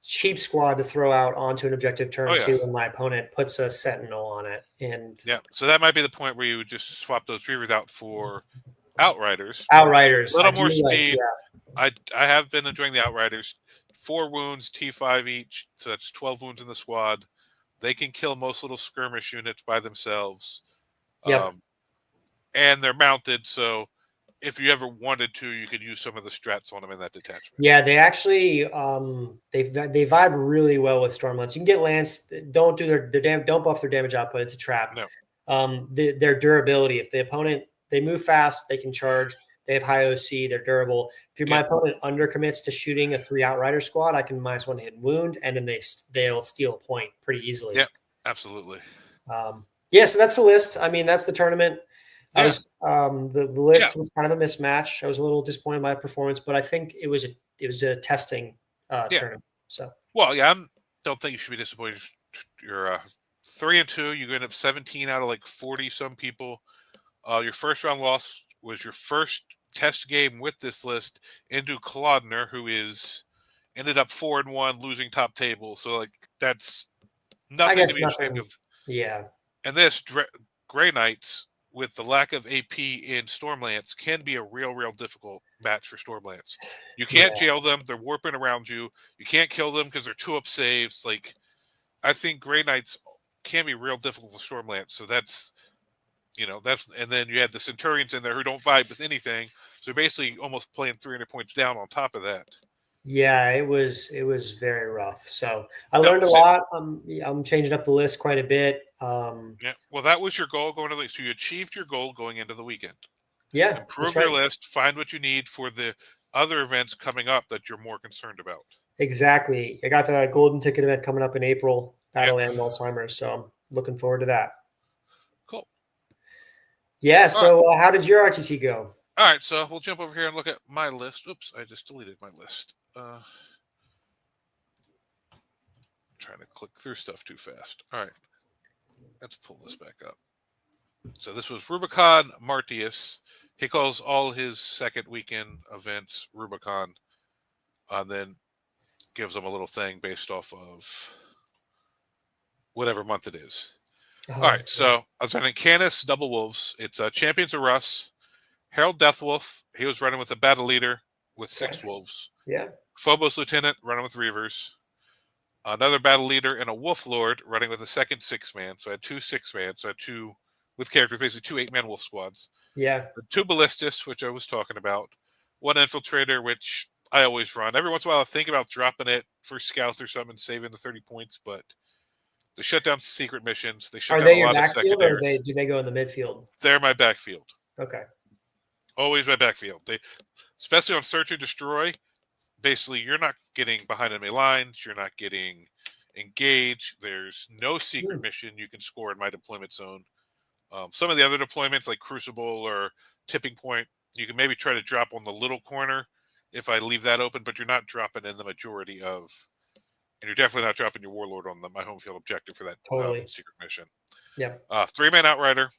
cheap squad to throw out onto an objective turn 2 when my opponent puts a sentinel on it. And so that might be the point where you would just swap those Reavers out for Outriders. A little more speed. I have been enjoying the Outriders. 4 wounds, T5 each, so that's 12 wounds in the squad. They can kill most little skirmish units by themselves. And they're mounted, so if you ever wanted to, you could use some of the strats on them in that detachment. Yeah, they actually they vibe really well with Stormlance. You can get Lance. Don't do don't buff their damage output. It's a trap. No. Their durability. If the opponent they move fast, they can charge. They have high OC. They're durable. If my opponent undercommits to shooting a 3 Outrider squad, I can -1 hit and wound, and then they'll steal a point pretty easily. Yeah, absolutely. So that's the list. I mean, that's the tournament. I was the list was kind of a mismatch. I was a little disappointed in my performance, but I think it was a testing tournament. So I don't think you should be disappointed. You're 3-2. You end up 17 out of like 40 some people. Your first round loss was your first test game with this list into Klodner, who ended up 4-1, losing top table. So like that's nothing to be ashamed of. Yeah. And this Grey Knights, with the lack of AP in Stormlance, can be a real difficult match for Stormlance. You can't jail them; they're warping around you. You can't kill them because they're 2-up saves. Like, I think Grey Knights can be real difficult for Stormlance. So that's and then you had the Centurions in there who don't vibe with anything. So basically, almost playing 300 points down on top of that. Yeah, it was very rough. So I learned a lot. I'm changing up the list quite a bit. Well, that was your goal going into the. So you achieved your goal going into the weekend. Yeah, improve your list. Find what you need for the other events coming up that you're more concerned about. Exactly. I got the golden ticket event coming up in April. That'll end Alzheimer's. So I'm looking forward to that. Cool. Yeah. So how did your RTT go? All right. So we'll jump over here and look at my list. Oops, I just deleted my list. Trying to click through stuff too fast. All right. Let's pull this back up. So this was Rubicon Martius. He calls all his second weekend events Rubicon, and then gives them a little thing based off of whatever month it is. All right, so I was running Canis Double Wolves. It's Champions of Russ. Harold Deathwolf, he was running with a battle leader with 6 wolves. Yeah. Phobos Lieutenant running with Reavers. Another battle leader and a Wolf Lord running with a second 6-man. So I had 2 6-man. So I had 2 with characters, basically 2 8-man wolf squads. Yeah. 2 ballistas, which I was talking about. 1 infiltrator, which I always run. Every once in a while, I think about dropping it for scouts or something and saving the 30 points, but they shut down secret missions. They shut down a lot of secondary. Or do they go in the midfield? They're my backfield. Okay. Always my backfield. They, especially on search and destroy. Basically, you're not getting behind enemy lines. You're not getting engaged. There's no secret Hmm. mission you can score in my deployment zone. Some of the other deployments, like Crucible or Tipping Point, you can maybe try to drop on the little corner if I leave that open, but you're not dropping in the majority of, and you're definitely not dropping your Warlord on my home field objective for that Totally. secret mission. Yep. 3-man Outrider,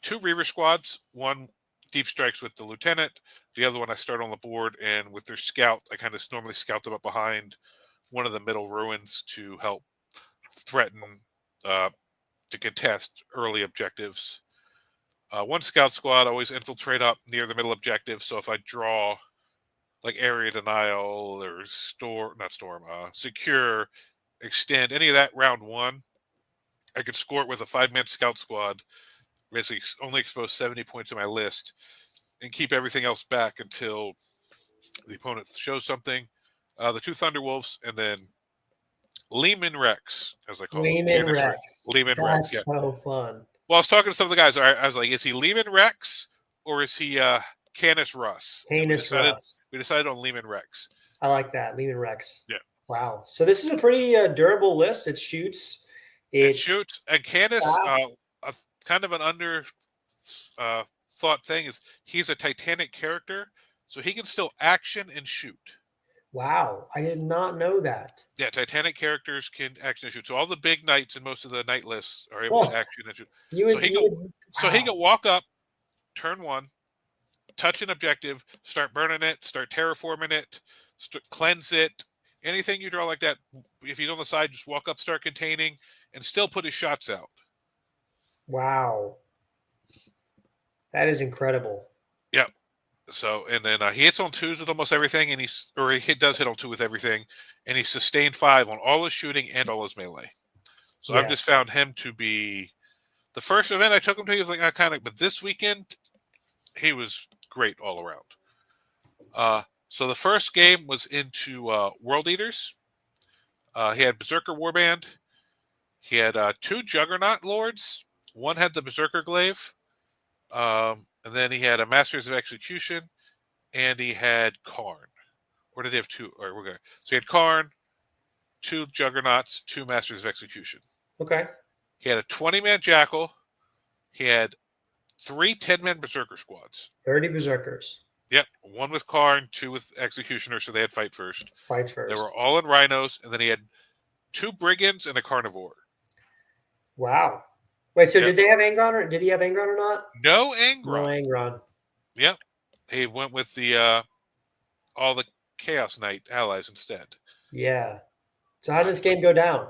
2 Reaver squads, 1 deep strikes with the lieutenant, the other one I start on the board, and with their scout, I kind of normally scout them up behind one of the middle ruins to help threaten to contest early objectives. 1 scout squad always infiltrate up near the middle objective, so if I draw like area denial or secure, extend, any of that round 1, I could score it with a 5-man scout squad, basically only expose 70 points in my list, and keep everything else back until the opponent shows something. The 2 Thunderwolves, and then Lehman Rex, as I call him. Lehman Canis Rex. Rex. Lehman Rex, yeah. That's so fun. Well, I was talking to some of the guys. I was like, is he Lehman Rex or is he Canis Russ? And Canis Russ. we decided on Lehman Rex. I like that. Lehman Rex. Yeah. Wow. So this is a pretty durable list. It shoots. It shoots. And Canis, fast. kind of an under thought thing is he's a Titanic character, so he can still action and shoot. Wow. I did not know that. Yeah, Titanic characters can action and shoot. So all the big knights and most of the knight lists are able to action and shoot. So he can walk up, turn 1, touch an objective, start burning it, start terraforming it, cleanse it, anything you draw like that. If he's on the side, just walk up, start containing, and still put his shots out. Wow. That is incredible. Yeah. So, and then he hits on 2s with almost everything, and he does hit on 2 with everything, and he's sustained 5 on all his shooting and all his melee. So Yeah. I've just found him to be the first event I took him to. He was like, but this weekend he was great all around. So the first game was into World Eaters. He had Berserker Warband. He had 2 Juggernaut Lords. 1 had the Berserker Glaive. And then he had a Masters of Execution, and he had Karn. Or did he have 2? All right, we're good. So he had Karn, 2 Juggernauts, 2 Masters of Execution. Okay. He had a 20-man Jackal. He had 3 10-man Berserker squads. 30 Berserkers. Yep, 1 with Karn, 2 with Executioner, so they had fight first. Fight first. They were all in Rhinos, and then he had 2 Brigands and a Carnivore. Wow. Wait, so did they have Angron, or did he have Angron or not? No Angron. No Angron. Yep. He went with the all the Chaos Knight allies instead. Yeah. So how did this game go down?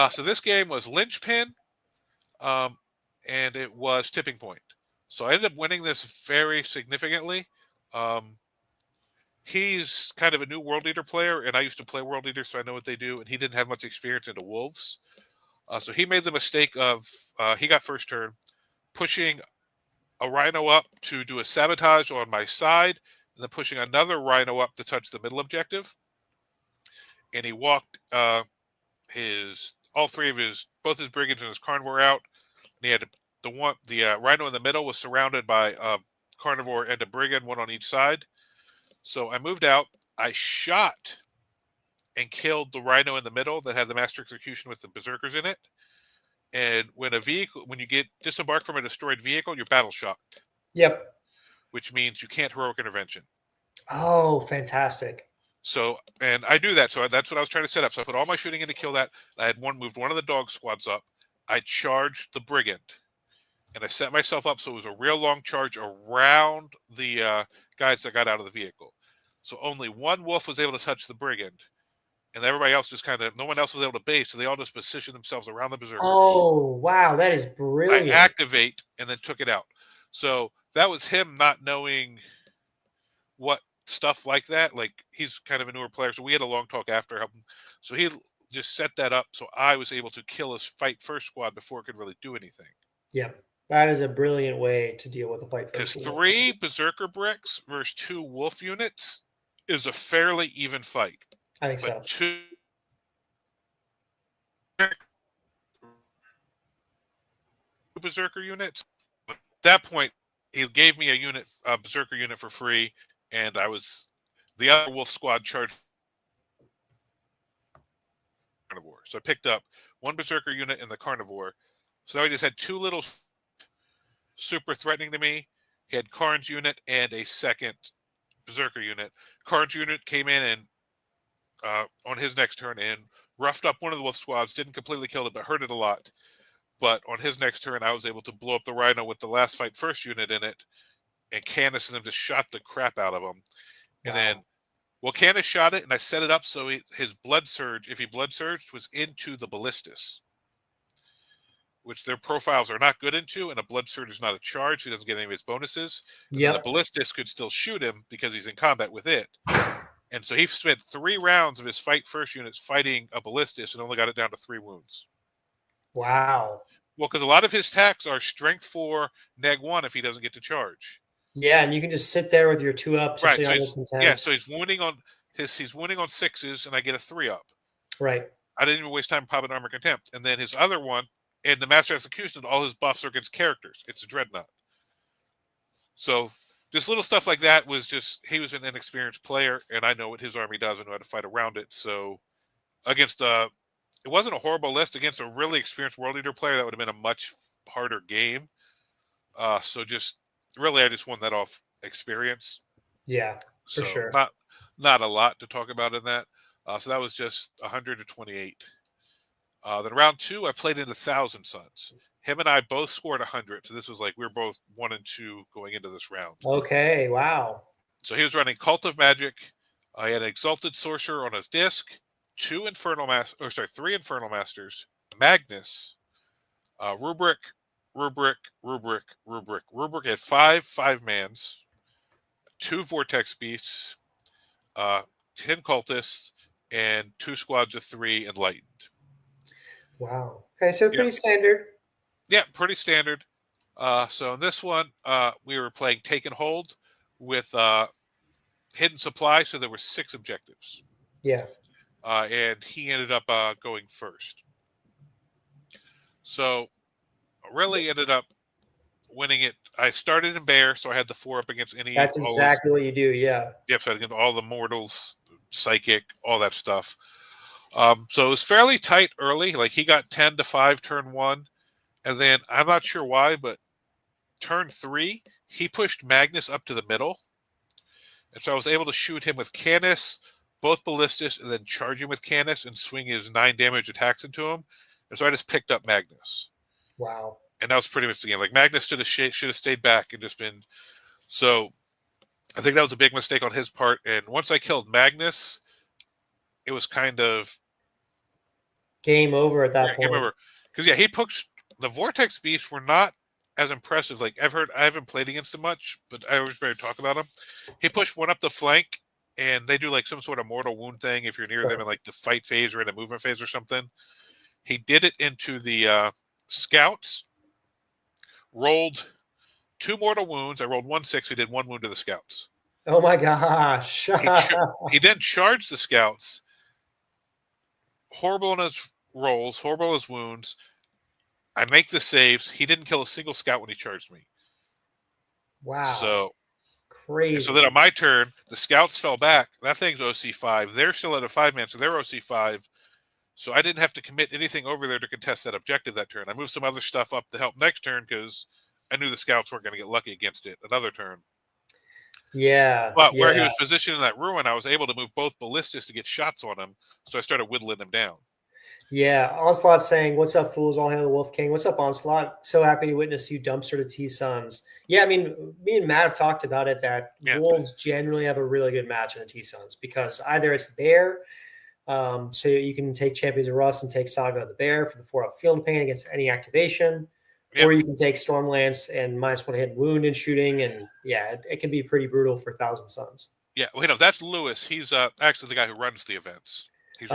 So this game was Linchpin, and it was Tipping Point. So I ended up winning this very significantly. He's kind of a new World Eater player, and I used to play World Eater, so I know what they do, and he didn't have much experience into Wolves. So he made the mistake of, he got first turn, pushing a Rhino up to do a sabotage on my side, and then pushing another Rhino up to touch the middle objective. And he walked both his Brigands and his Carnivore out. And he had the Rhino in the middle was surrounded by a Carnivore and a Brigand, 1 on each side. So I moved out. I shot and killed the Rhino in the middle that had the Master Execution with the Berserkers in it. And when you get disembarked from a destroyed vehicle, you're battle shocked. Yep. Which means you can't heroic intervention. Oh, fantastic. So, and I do that. So that's what I was trying to set up. So I put all my shooting in to kill that. I had moved one of the dog squads up. I charged the Brigand. And I set myself up so it was a real long charge around the guys that got out of the vehicle. So only 1 wolf was able to touch the Brigand. And everybody else no one else was able to base, so they all just positioned themselves around the Berserkers. Oh, wow. That is brilliant. I activate and then took it out. So that was him not knowing what stuff like that. Like, he's kind of a newer player, so we had a long talk after helping. So he just set that up so I was able to kill his fight first squad before it could really do anything. Yep. That is a brilliant way to deal with a fight first. Because 3 Berserker bricks versus 2 wolf units is a fairly even fight. I think so. 2 Berserker units, at that point, he gave me a berserker unit for free, and the other wolf squad charged carnivore. So I picked up one berserker unit and the carnivore. So now he just had two little super threatening to me. He had Karn's unit and a second berserker unit. Karn's unit came in and on his next turn and roughed up one of the wolf squads. Didn't completely kill it, but hurt it a lot. But on his next turn, I was able to blow up the rhino with the last fight first unit in it, and Canis and him just shot the crap out of him. And then, well, Canis shot it, and I set it up so his blood surge, if he blood surged, was into the ballistas, which their profiles are not good into, and a blood surge is not a charge. So he doesn't get any of his bonuses. And then the ballistas could still shoot him because he's in combat with it. And so he spent 3 rounds of his fight first units fighting a ballistas and only got it down to 3 wounds. Wow. Well, because a lot of his attacks are strength 4, neg 1 if he doesn't get to charge. Yeah, and you can just sit there with your 2 up. Right. So he's wounding on he's wounding on 6s, and I get a 3 up. Right. I didn't even waste time popping armor contempt. And then his other one, and the master execution, all his buffs are against characters. It's a dreadnought. So just little stuff like that was just, he was an inexperienced player, and I know what his army does and know how to fight around it. So against it wasn't a horrible list. Against a really experienced World Eater player, that would have been a much harder game. So just really, I just won that off experience. Yeah, for sure. Not a lot to talk about in that. So that was just 100 to 28. Then round 2, I played into Thousand Suns. Him and I both scored 100. So this was like we were both 1 and 2 going into this round. Okay, wow. So he was running Cult of Magic. He had an Exalted Sorcerer on his disc, 3 Infernal Masters, Magnus, Rubric. Rubric had 5 mans, 2 Vortex Beasts, 10 Cultists, and 2 squads of 3 Enlightened. Wow. Okay, so pretty standard. Yeah, pretty standard. So in this one, we were playing Take and Hold with Hidden Supply, so there were 6 objectives. Yeah. And he ended up going first. So really ended up winning it. I started in Bear, so I had the 4 up against any. That's exactly what you do, yeah. Yep, so against all the mortals, psychic, all that stuff. So it was fairly tight early. Like he got 10 to 5 turn 1. And then I'm not sure why, but turn 3, he pushed Magnus up to the middle. And so I was able to shoot him with Canis, both ballistas, and then charge him with Canis and swing his 9 damage attacks into him. And so I just picked up Magnus. Wow. And that was pretty much the game. Like Magnus should have stayed back and just been. So I think that was a big mistake on his part. And once I killed Magnus, it was kind of game over at that point. Game over. Because he pushed the Vortex Beasts were not as impressive. Like I haven't played against him much, but I always better talk about him. He pushed one up the flank, and they do like some sort of mortal wound thing if you're near them in like the fight phase or in a movement phase or something. He did it into the scouts. Rolled 2 mortal wounds. I rolled 1 6. He did 1 wound to the scouts. Oh my gosh! He then charged the scouts. Horrible in his rolls. Horrible in his wounds. I make the saves. He didn't kill a single scout when he charged me. Wow. So crazy. So then on my turn, the scouts fell back. That thing's OC5. They're still at a 5-man, so they're OC5. So I didn't have to commit anything over there to contest that objective that turn. I moved some other stuff up to help next turn because I knew the scouts weren't going to get lucky against it another turn. Yeah. But where he was positioned in that ruin, I was able to move both ballistas to get shots on him. So I started whittling him down. Yeah, Onslaught saying, "What's up, fools? All hail the Wolf King." What's up, Onslaught? So happy to witness you dumpster to T-Suns. Yeah, I mean, me and Matt have talked about it that Wolves generally have a really good match in the T-Suns because either it's Bear, so you can take Champions of Rust and take Saga of the Bear for the 4-up field pain against any activation, or you can take Stormlance and -1 hit wound and shooting, and it can be pretty brutal for Thousand Suns. Yeah, well, that's Lewis. He's actually the guy who runs the events. He's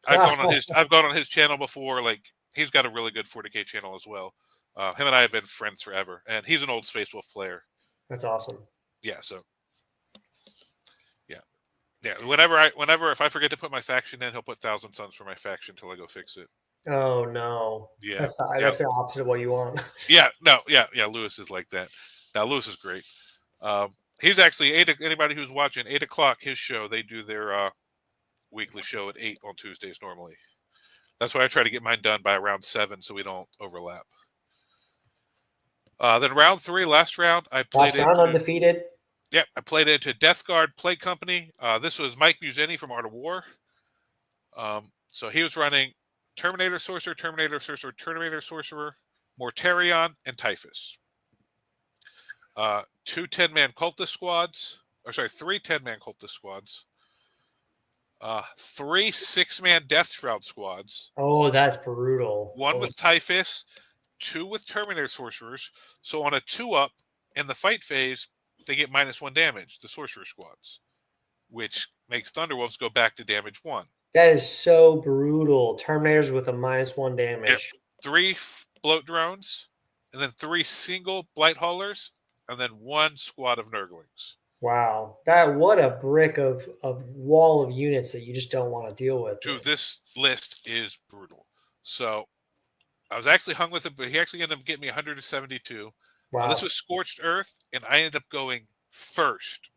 I've gone on his channel before. Like he's got a really good 40K channel as well. Him and I have been friends forever, and he's an old Space Wolf player. That's awesome. Yeah. So. Yeah. Whenever if I forget to put my faction in, he'll put Thousand Suns for my faction until I go fix it. Oh no, Yeah, that's not, yeah, that's the opposite of what you want. yeah. No, yeah, yeah. Lewis is like that. Now Lewis is great. He's actually anybody who's watching 8 o'clock his show. They do their weekly show at 8 on Tuesdays normally. That's why I try to get mine done by around 7 so we don't overlap. Then round 3, last round, I played Last round into undefeated. I played into Death Guard Play Company. This was Mike Museni from Art of War. So he was running Terminator Sorcerer, Terminator Sorcerer, Terminator Sorcerer, Mortarion, and Typhus. 2 10-man cultist squads, or sorry, 3 10-man cultist squads. 3 6-man Death Shroud squads. Oh, that's brutal. 1 Oh, with Typhus, 2 with Terminator Sorcerers. So on a 2-up in the fight phase, they get -1 damage, the Sorcerer squads, which makes Thunderwolves go back to damage 1. that is so brutal. Terminators with a -1 Yep. damage. 3 bloat drones, and then 3 single blight haulers, and then 1 squad of Nurglings. Wow, that what a brick of wall of units that you just don't want to deal with. Dude, this list is brutal. So I was actually hung with it, but he actually ended up getting me 172. This Wow. was Scorched Earth, and I ended up going first,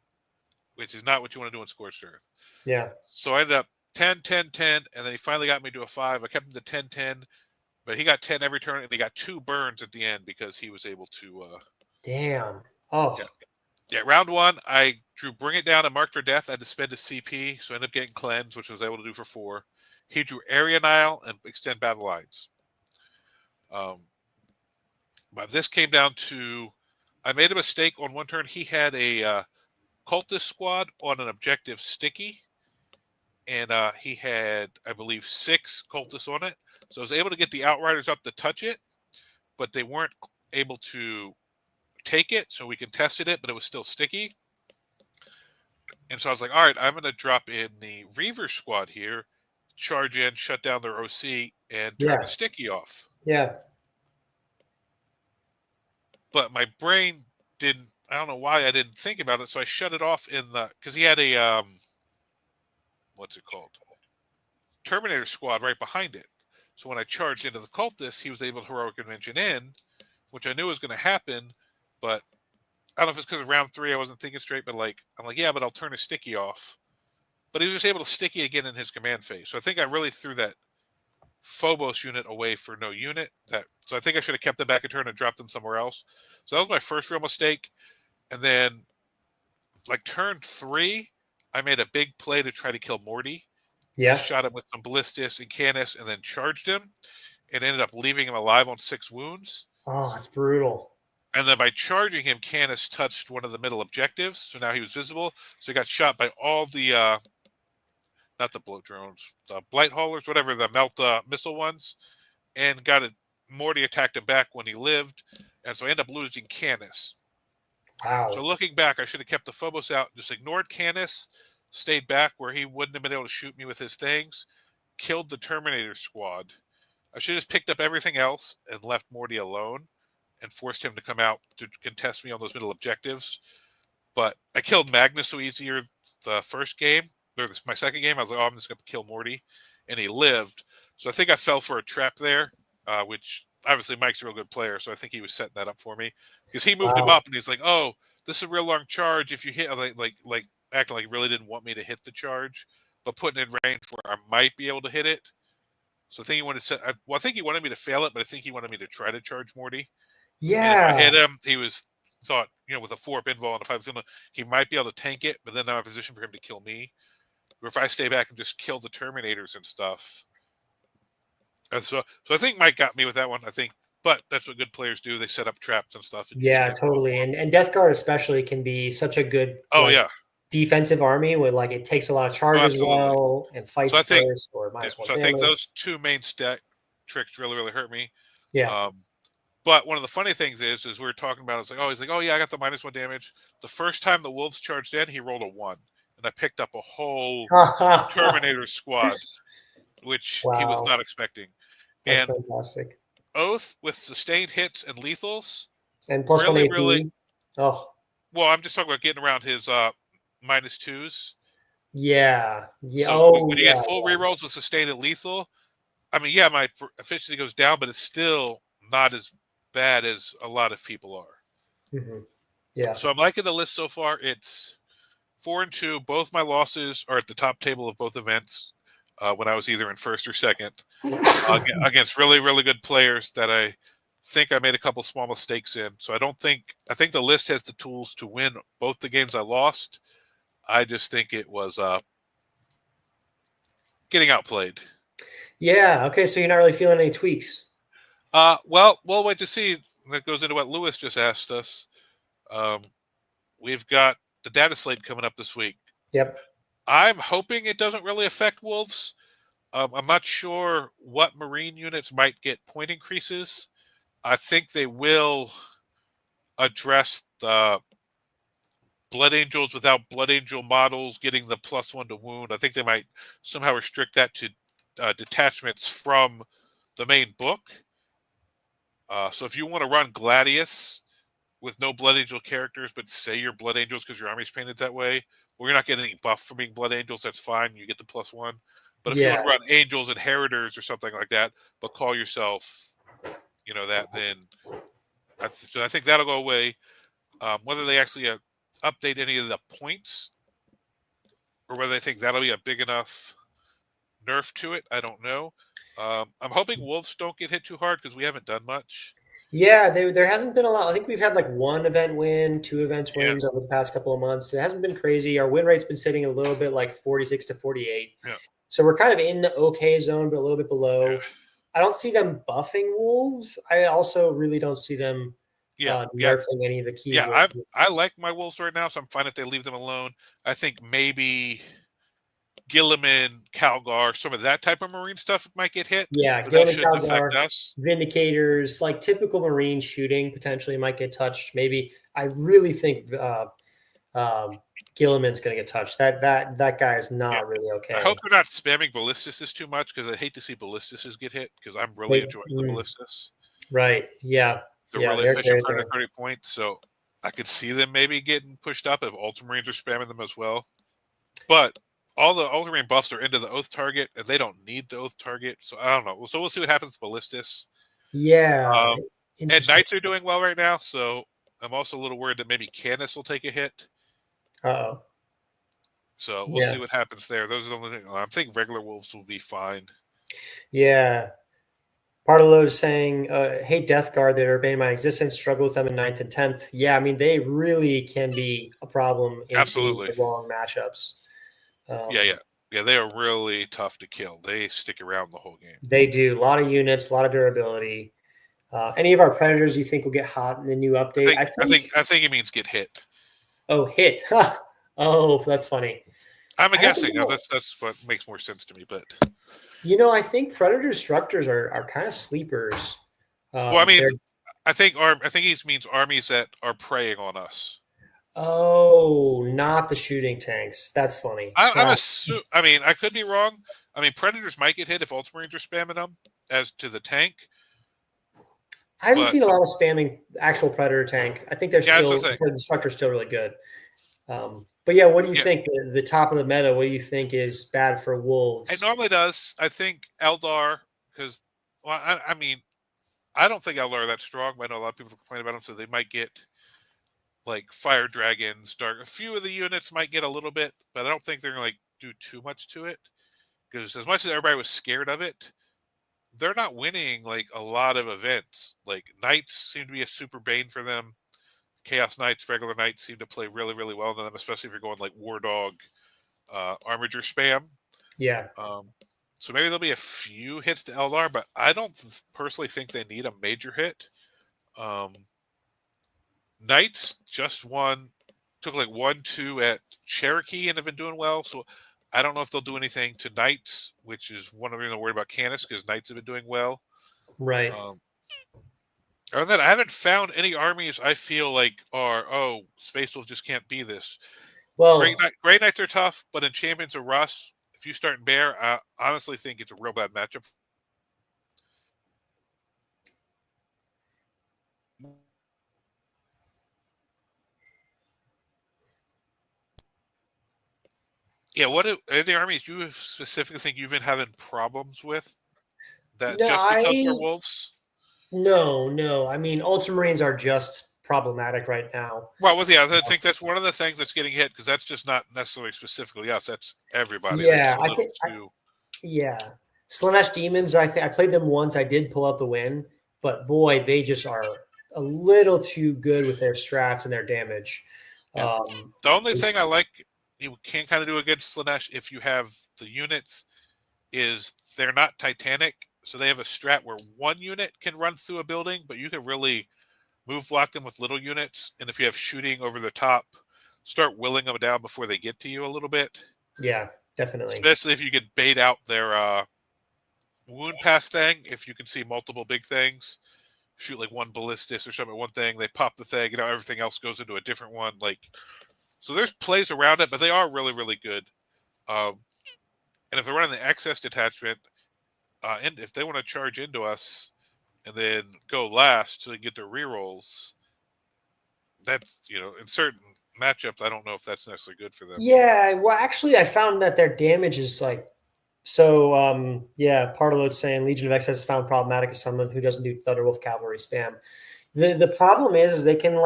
which is not what you want to do in Scorched Earth. Yeah. So I ended up 10, 10, 10, and then he finally got me to a 5. I kept him to 10, 10, but he got 10 every turn, and he got 2 burns at the end because he was able to. Damn. Oh. Yeah. Yeah, round 1, I drew Bring It Down and Mark for Death. I had to spend a CP, so I ended up getting Cleanse, which I was able to do for 4. He drew Area Nile and Extend Battle Lines. But this came down to, I made a mistake on one turn. He had a cultist squad on an objective sticky, and he had, I believe, 6 cultists on it. So I was able to get the Outriders up to touch it, but they weren't able to take it, so we contested it, but it was still sticky. And so I was like, all right, I'm going to drop in the Reaver squad here, charge in, shut down their OC, and turn Yeah. the sticky off. Yeah. But my brain didn't, I don't know why I didn't think about it, so I shut it off in the, because he had a, what's it called? Terminator squad right behind it. So when I charged into the cultist, he was able to heroic convention in, which I knew was going to happen, but I don't know if it's because of round 3 I wasn't thinking straight, but I'm like, yeah, but I'll turn his sticky off. But he was just able to sticky again in his command phase. So I think I really threw that Phobos unit away for no unit. So I think I should have kept them back a turn and dropped them somewhere else. So that was my first real mistake. And then, turn 3, I made a big play to try to kill Morty. Yeah. Shot him with some Ballistus and Canis, and then charged him, and ended up leaving him alive on 6 wounds. Oh, that's brutal. And then by charging him, Canis touched one of the middle objectives, so now he was visible. So he got shot by all the, not the bloat drones, the blight haulers, whatever, the melt missile ones, and Morty attacked him back when he lived, and so I ended up losing Canis. Wow. So looking back, I should have kept the Phobos out, just ignored Canis, stayed back where he wouldn't have been able to shoot me with his things, killed the Terminator squad. I should have just picked up everything else and left Morty alone and forced him to come out to contest me on those middle objectives. But I killed Magnus so easier the first game, or my second game. I was like, oh, I'm just going to kill Morty. And he lived. So I think I fell for a trap there, which obviously Mike's a real good player. So I think he was setting that up for me because he moved him up and he's like, oh, this is a real long charge. If you hit, like acting like he really didn't want me to hit the charge, but putting in range where I might be able to hit it. So I think he wanted to set, I think he wanted me to fail it, but I think he wanted me to try to charge Morty. And if I hit him, he thought, with a 4-up invul and a 5 he might be able to tank it, but then I'm in a position for him to kill me. Or if I stay back and just kill the Terminators and stuff. And so I think Mike got me with that one. I think, but that's what good players do. They set up traps and stuff. And Yeah, totally. And Death Guard especially can be such a good defensive army where it takes a lot of charges well and fights first or -1 So I think those 2 main stack tricks really, really hurt me. Yeah. But one of the funny things is we were talking about, he's like, oh yeah, I got the -1 damage. The first time the Wolves charged in, he rolled a 1. And I picked up a whole Terminator squad, which he was not expecting. That's fantastic. Oath with sustained hits and lethals. And plus really, 1 AP. really. Oh. Well, I'm just talking about getting around his -2s. Yeah. So when you get full rerolls with sustained and lethal, I mean, yeah, my efficiency goes down, but it's still not as bad as a lot of people are. Hmm. Yeah. So I'm liking the list so far. It's 4-2. Both my losses are at the top table of both events when I was either in first or second against really, really good players that I think I made a couple small mistakes in. So I think the list has the tools to win both the games I lost. I just think it was getting outplayed. Yeah. Okay. So you're not really feeling any tweaks. Well, we'll wait to see. That goes into what Lewis just asked us. Um, we've got the data slate coming up this week. Yep. I'm hoping it doesn't really affect Wolves. I'm not sure what Marine units might get point increases. I think they will address the Blood Angels without Blood Angel models getting the +1 to wound. I think they might somehow restrict that to detachments from the main book. So if you want to run Gladius with no Blood Angel characters, but say you're Blood Angels because your army's painted that way, well, you're not getting any buff from being Blood Angels. That's fine. You get the +1. But if you want Yeah. to run Angels Inheritors or something like that, but call yourself, that, then I think that'll go away. Whether they actually update any of the points or whether they think that'll be a big enough nerf to it, I don't know. I'm hoping Wolves don't get hit too hard because we haven't done much. Yeah, there hasn't been a lot. I think we've had like one event win, two events Yeah, wins over the past couple of months. It hasn't been crazy. Our win rate's been sitting a little bit like 46 to 48. yeah, So we're kind of in the okay zone, but a little bit yeah, below. I don't see them buffing Wolves. I also really don't see them yeah, yeah, nerfing any of the key yeah. Wolves. I like my Wolves right now, so I'm fine if they leave them alone. I think maybe Gilliman, Calgar, some of that type of Marine stuff might get hit, Yeah, but that Gilman shouldn't affect Calgar, us. Vindicators, like typical Marine shooting potentially might get touched. Maybe I really think um, Gilliman's going to get touched. That guy is Yeah. not really I okay. hope they're not spamming ballistices too much because I hate to see ballistices get hit because I'm really They, enjoying the ballistas. right? Yeah, They're yeah, really efficient for they're 130 points, so I could see them maybe getting pushed up if Ultramarines are spamming them as well. But all the Ultramarine buffs are into the Oath target, and they don't need the Oath target, so I don't know. So we'll see what happens with Ballistis. yeah, And interesting. Knights are doing well right now, so I'm also a little worried that maybe Canis will take a hit. Oh, So we'll yeah, see what happens there. Those are the only things. I'm thinking regular Wolves will be fine. yeah. Part of Load is saying, "Hate Death Guard that are banned my existence. Struggle with them in ninth and 10th." Yeah, I mean they really can be a problem into Absolutely. the long matchups. Yeah, Um, yeah. Yeah, they are really tough to kill. They stick around the whole game. they do a lot of units, a lot of durability. Any of our predators you think will get hot in the new I update? think I think I think it means get hit. Oh, hit. Oh, that's funny. I'm I don't guessing. know. That's what makes more sense to me. But I think predator structures are kind of sleepers. well, I mean, They're I think it means armies that are preying on us. Oh, not the shooting tanks. That's funny. I'm That assuming. I mean, I could be wrong. I mean, predators might get hit if Ultramarines are spamming them as to the tank. I haven't But seen a lot of spamming actual predator tank. I think they're yeah, I was gonna still say, the structure's still really good. But yeah, what do you yeah, think the top of the meta? What do you think is bad for it wolves? normally does. I think Eldar because well, I mean, I don't think Eldar are that strong. But I know a lot of people complain about them, so they might get like fire dragons, dark. A few of the units might get a little bit, but I don't think they're gonna like do too much to it. Because as much as everybody was scared of it, they're not winning like a lot of events. Like knights seem to be a super bane for them. Chaos Knights, regular Knights seem to play really, really well into them, especially if you're going like War Dog, Armiger spam. Yeah, Um, so maybe there'll be a few hits to Eldar, but I don't personally think they need a major hit. Um, Knights just won, took like 1-2 at Cherokee and have been doing well. So I don't know if they'll do anything to Knights, which is one of the reasons I'm worried about Canis because Knights have been doing well. right. Um, Other than that, I haven't found any armies I feel like are Space Wolves just can't be this. Well, Great Knights are tough, but in Champions of Rust, if you start in Bear, I honestly think it's a real bad matchup. Yeah, what are the armies you specifically think you've been having problems with? that No, just because we're wolves? no. I mean, Ultramarines are just problematic right now. Well, yeah, I think that's one of the things that's getting hit because that's just not necessarily specifically us. That's everybody. They're Yeah, just a little too. yeah. Slaanesh Demons, I played them once. I did pull out the win, but boy, they just are a little too good with their strats and their damage. Yeah. Um, The only thing I like you can kind of do against Slanesh if you have the units is they're not Titanic, so they have a strat where one unit can run through a building, but you can really move block them with little units, and if you have shooting over the top, start willing them down before they get to you a little bit. yeah, definitely. Especially if you can bait out their wound pass thing. If you can see multiple big things, shoot like one ballistis or something, one thing, they pop the thing, everything else goes into a different one. Like, so there's plays around it, but they are really, really good. And if they're running the excess detachment, and if they want to charge into us and then go last so they get their rerolls, that's in certain matchups, I don't know if that's necessarily good for them. Yeah, well, actually, I found that their damage is like so. Yeah, Partalode saying Legion of Excess is found problematic as someone who doesn't do Thunderwolf Cavalry spam. The problem is they can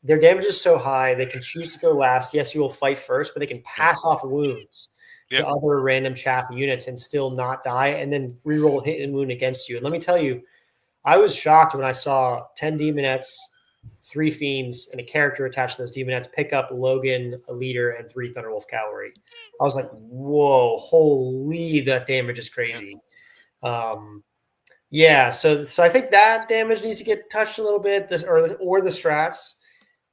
their damage is so high they can choose to go last. Yes, you will fight first, but they can Yeah. pass off wounds to other random chaff units and still not die, and then reroll hit and wound against you. And let me tell you, I was shocked when I saw 10 Demonettes, 3 Fiends, and a character attached to those Demonettes pick up Logan, a leader, and 3 Thunderwolf Cavalry. I was like, whoa, holy, that damage is crazy. Yeah, so I think that damage needs to get touched a little bit, or the strats.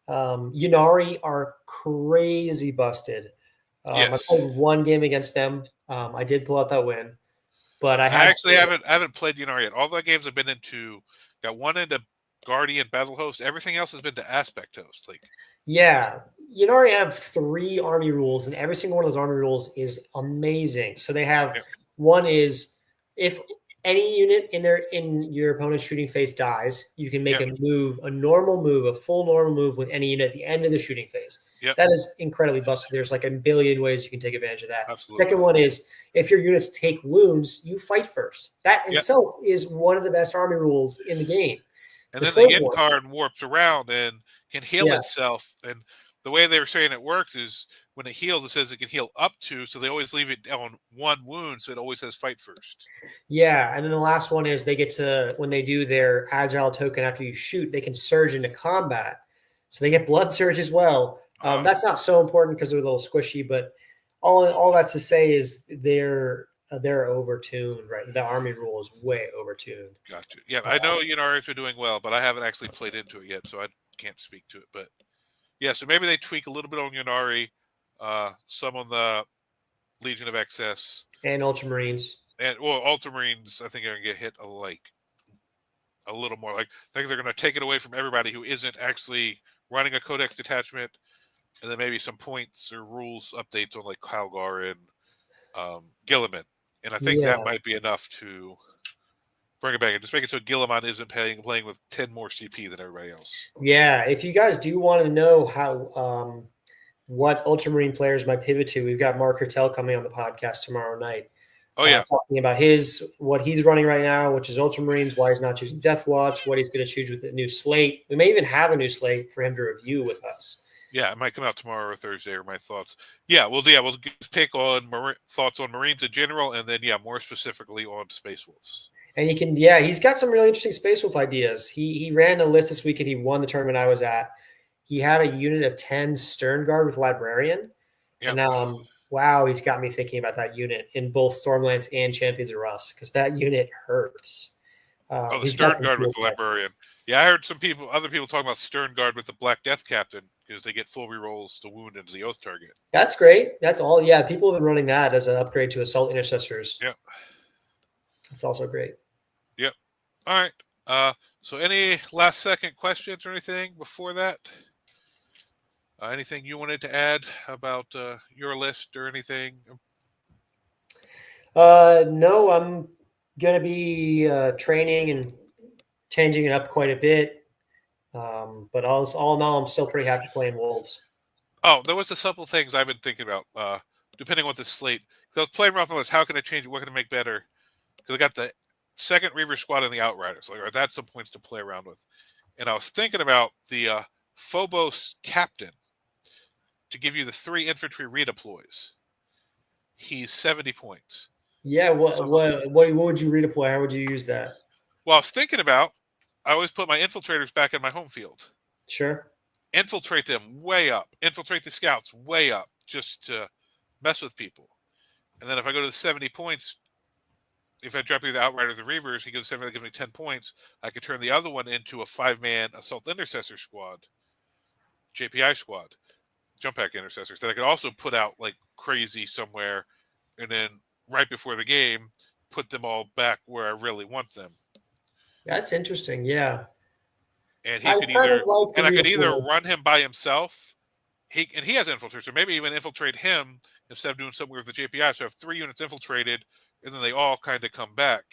Yunari are crazy busted. I Yes. played one game against them. I did pull out that win, but I I had actually haven't played Yunari yet. All the games I've been into, got one into Guardian Battle Host. Everything else has been to Aspect Host. Like, yeah, Yunari have 3 army rules, and every single one of those army rules is amazing. So they have one is if any unit in your opponent's shooting phase dies, you can make a move, a normal move, a full normal move with any unit at the end of the shooting phase. That is incredibly busted. There's like a billion ways you can take advantage of that. Absolutely. Second one is if your units take wounds, you fight first. That itself is one of the best army rules in the game. And then the end card warps around and can heal itself. And the way they were saying it works is when it heals, it says it can heal up to, so they always leave it on 1 wound, so it always says fight first. Yeah, and then the last one is they get to, when they do their agile token after you shoot, they can surge into combat. So they get blood surge as well. That's not so important because they're a little squishy, but all that's to say is they're overtuned, right? The army rule is way overtuned. Gotcha. Yeah, I know Yunari's been doing well, but I haven't actually played into it yet, so I can't speak to it. But yeah, so maybe they tweak a little bit on Yunari, some on the Legion of Excess, and Ultramarines. And Ultramarines, I think are gonna get hit a little more. Like, I think they're gonna take it away from everybody who isn't actually running a Codex detachment, and then maybe some points or rules updates on like Calgar and Gilliman. And I think that might be enough to bring it back and just make it so Gilliman isn't playing with 10 more CP than everybody else. Yeah, if you guys do want to know how what Ultramarine players might pivot to, we've got Mark Hertel coming on the podcast tomorrow night. Oh yeah, talking about what he's running right now, which is Ultramarines, why he's not choosing Death Watch, what he's going to choose with the new slate. We may even have a new slate for him to review with us. Yeah, it might come out tomorrow or Thursday, or my thoughts. We'll pick on thoughts on Marines in general, and then more specifically on Space Wolves. And he's got some really interesting Space Wolf ideas. He ran a list this week and he won the tournament I was at. He had a unit of 10 Stern Guard with Librarian. Yep. And wow, he's got me thinking about that unit in both Stormlands and Champions of Rust, because that unit hurts. The Stern Guard with the Librarian. Yeah, I heard other people talking about Stern Guard with the Black Death Captain, because they get full rerolls to wound into the Oath target. That's great. That's all. Yeah, people have been running that as an upgrade to Assault Intercessors. Yep. That's also great. Yep. All right. So any last second questions or anything before that? Anything you wanted to add about your list or anything? No, I'm going to be training and changing it up quite a bit. But all in all, I'm still pretty happy playing Wolves. Oh, there was a couple things I've been thinking about, depending on what the slate. Because I was playing around with this, how can I change it? What can I make better? Because I got the second Reaver squad and the Outriders. Like, that's some points to play around with. And I was thinking about the Phobos Captain to give you the 3 infantry redeploys. He's 70 points. Yeah. So, What would you redeploy? How would you use that? well, I was thinking about, I always put my infiltrators back in my home field. Sure. Infiltrate them way up. Infiltrate the scouts way up, just to mess with people. And then if I go to the 70 points, if I drop either the Outriders or the Reavers, he goes 70, that gives me 10 points. I could turn the other one into a 5-man assault intercessor squad, JPI squad, jump pack intercessors, that I could also put out like crazy somewhere, and then right before the game, put them all back where I really want them. That's interesting. Yeah. And I he could kind of either, like the and I could either redeploy. run him by himself. He has infiltrators, so maybe even infiltrate him instead of doing something with the JPI. So I have 3 units infiltrated, and then they all kind of come back.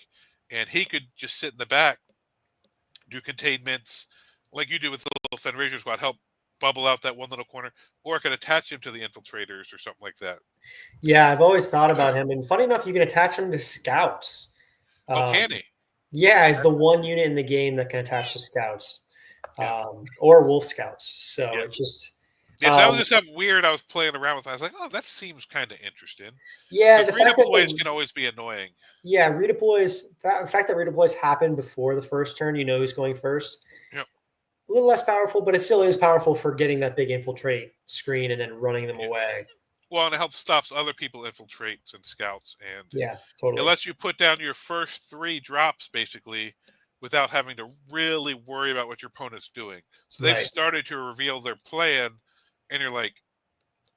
And he could just sit in the back, do containments, like you do with the little Federation squad, help bubble out that one little corner, or I could attach him to the infiltrators or something like that. Yeah, I've always thought about him, and funny enough, you can attach him to scouts. Oh, can Um, he? yeah, he's the one unit in the game that can attach to scouts, Yeah. or wolf scouts. So Yeah. it just, Yeah, so that was just something weird I was playing around with. I was like, oh, that seems kind of interesting. yeah, Because the fact that redeploys can always be annoying. redeploys, the fact that redeploys happen before the first turn, you know who's going first. Yep. A little less powerful, but it still is powerful for getting that big infiltrate screen and then running them Yeah. away. Well, and it helps stops other people infiltrates and scouts, and Yeah, it totally. lets you put down your first 3 drops basically without having to really worry about what your opponent's doing. So they've Right. started to reveal their plan, and you're like,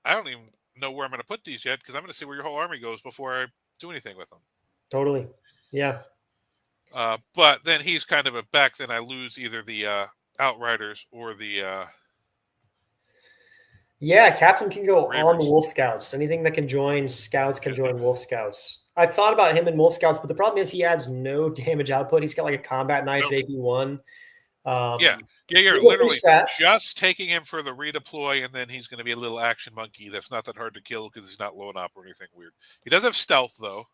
I don't even know where I'm going to put these yet because I'm going to see where your whole army goes before I do anything with them. Totally. Yeah. But then he's kind of a back. Then I lose either the Outriders or the Yeah, Captain can go on the Reavers. Wolf Scouts. Anything that can join Scouts can join Wolf Scouts. I've thought about him in Wolf Scouts, but the problem is he adds no damage output. He's got like a combat knife Nope. at AP1. Yeah, you're He'll go free literally strat. just taking him for the redeploy, and then he's going to be a little action monkey. That's not that hard to kill because he's not low up or anything weird. He does have stealth though.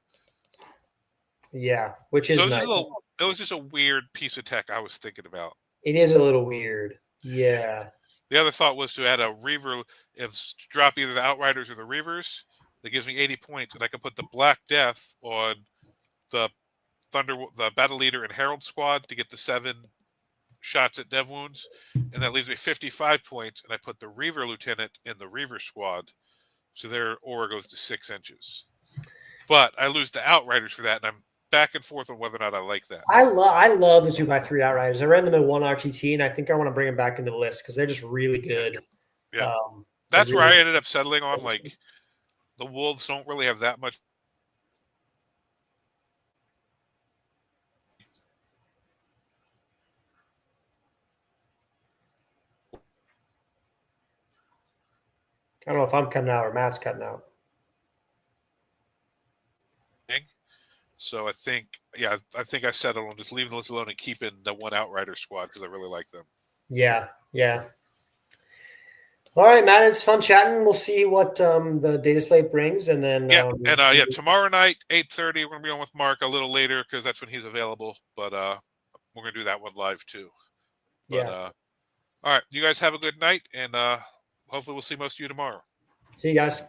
Yeah, which is So nice. it was just a weird piece of tech I was thinking about. It is a little weird. Yeah. The other thought was to add a Reaver, drop either the Outriders or the Reavers. That gives me 80 points, and I can put the Black Death on the the Battle Leader and Herald squad to get the 7 shots at dev wounds, and that leaves me 55 points, and I put the Reaver Lieutenant in the Reaver squad, so their aura goes to 6 inches. But I lose the Outriders for that, and I'm back and forth on whether or not I like that. I love the 2x3 Outriders. I ran them in 1 RTT, and I think I want to bring them back into the list because they're just really good. Yeah. That's really, where I ended up settling on. Like, the Wolves don't really have that much. I don't know if I'm cutting out or Matt's cutting out. So I think I settled on just leaving the list alone and keeping the 1 Outrider squad because I really like them. Yeah, yeah. All right, Matt, it's fun chatting. We'll see what the data slate brings, and then tomorrow night 8:30 we're gonna be on with Mark a little later because that's when he's available. But we're gonna do that one live too. But all right, you guys have a good night, and hopefully we'll see most of you tomorrow. See you guys.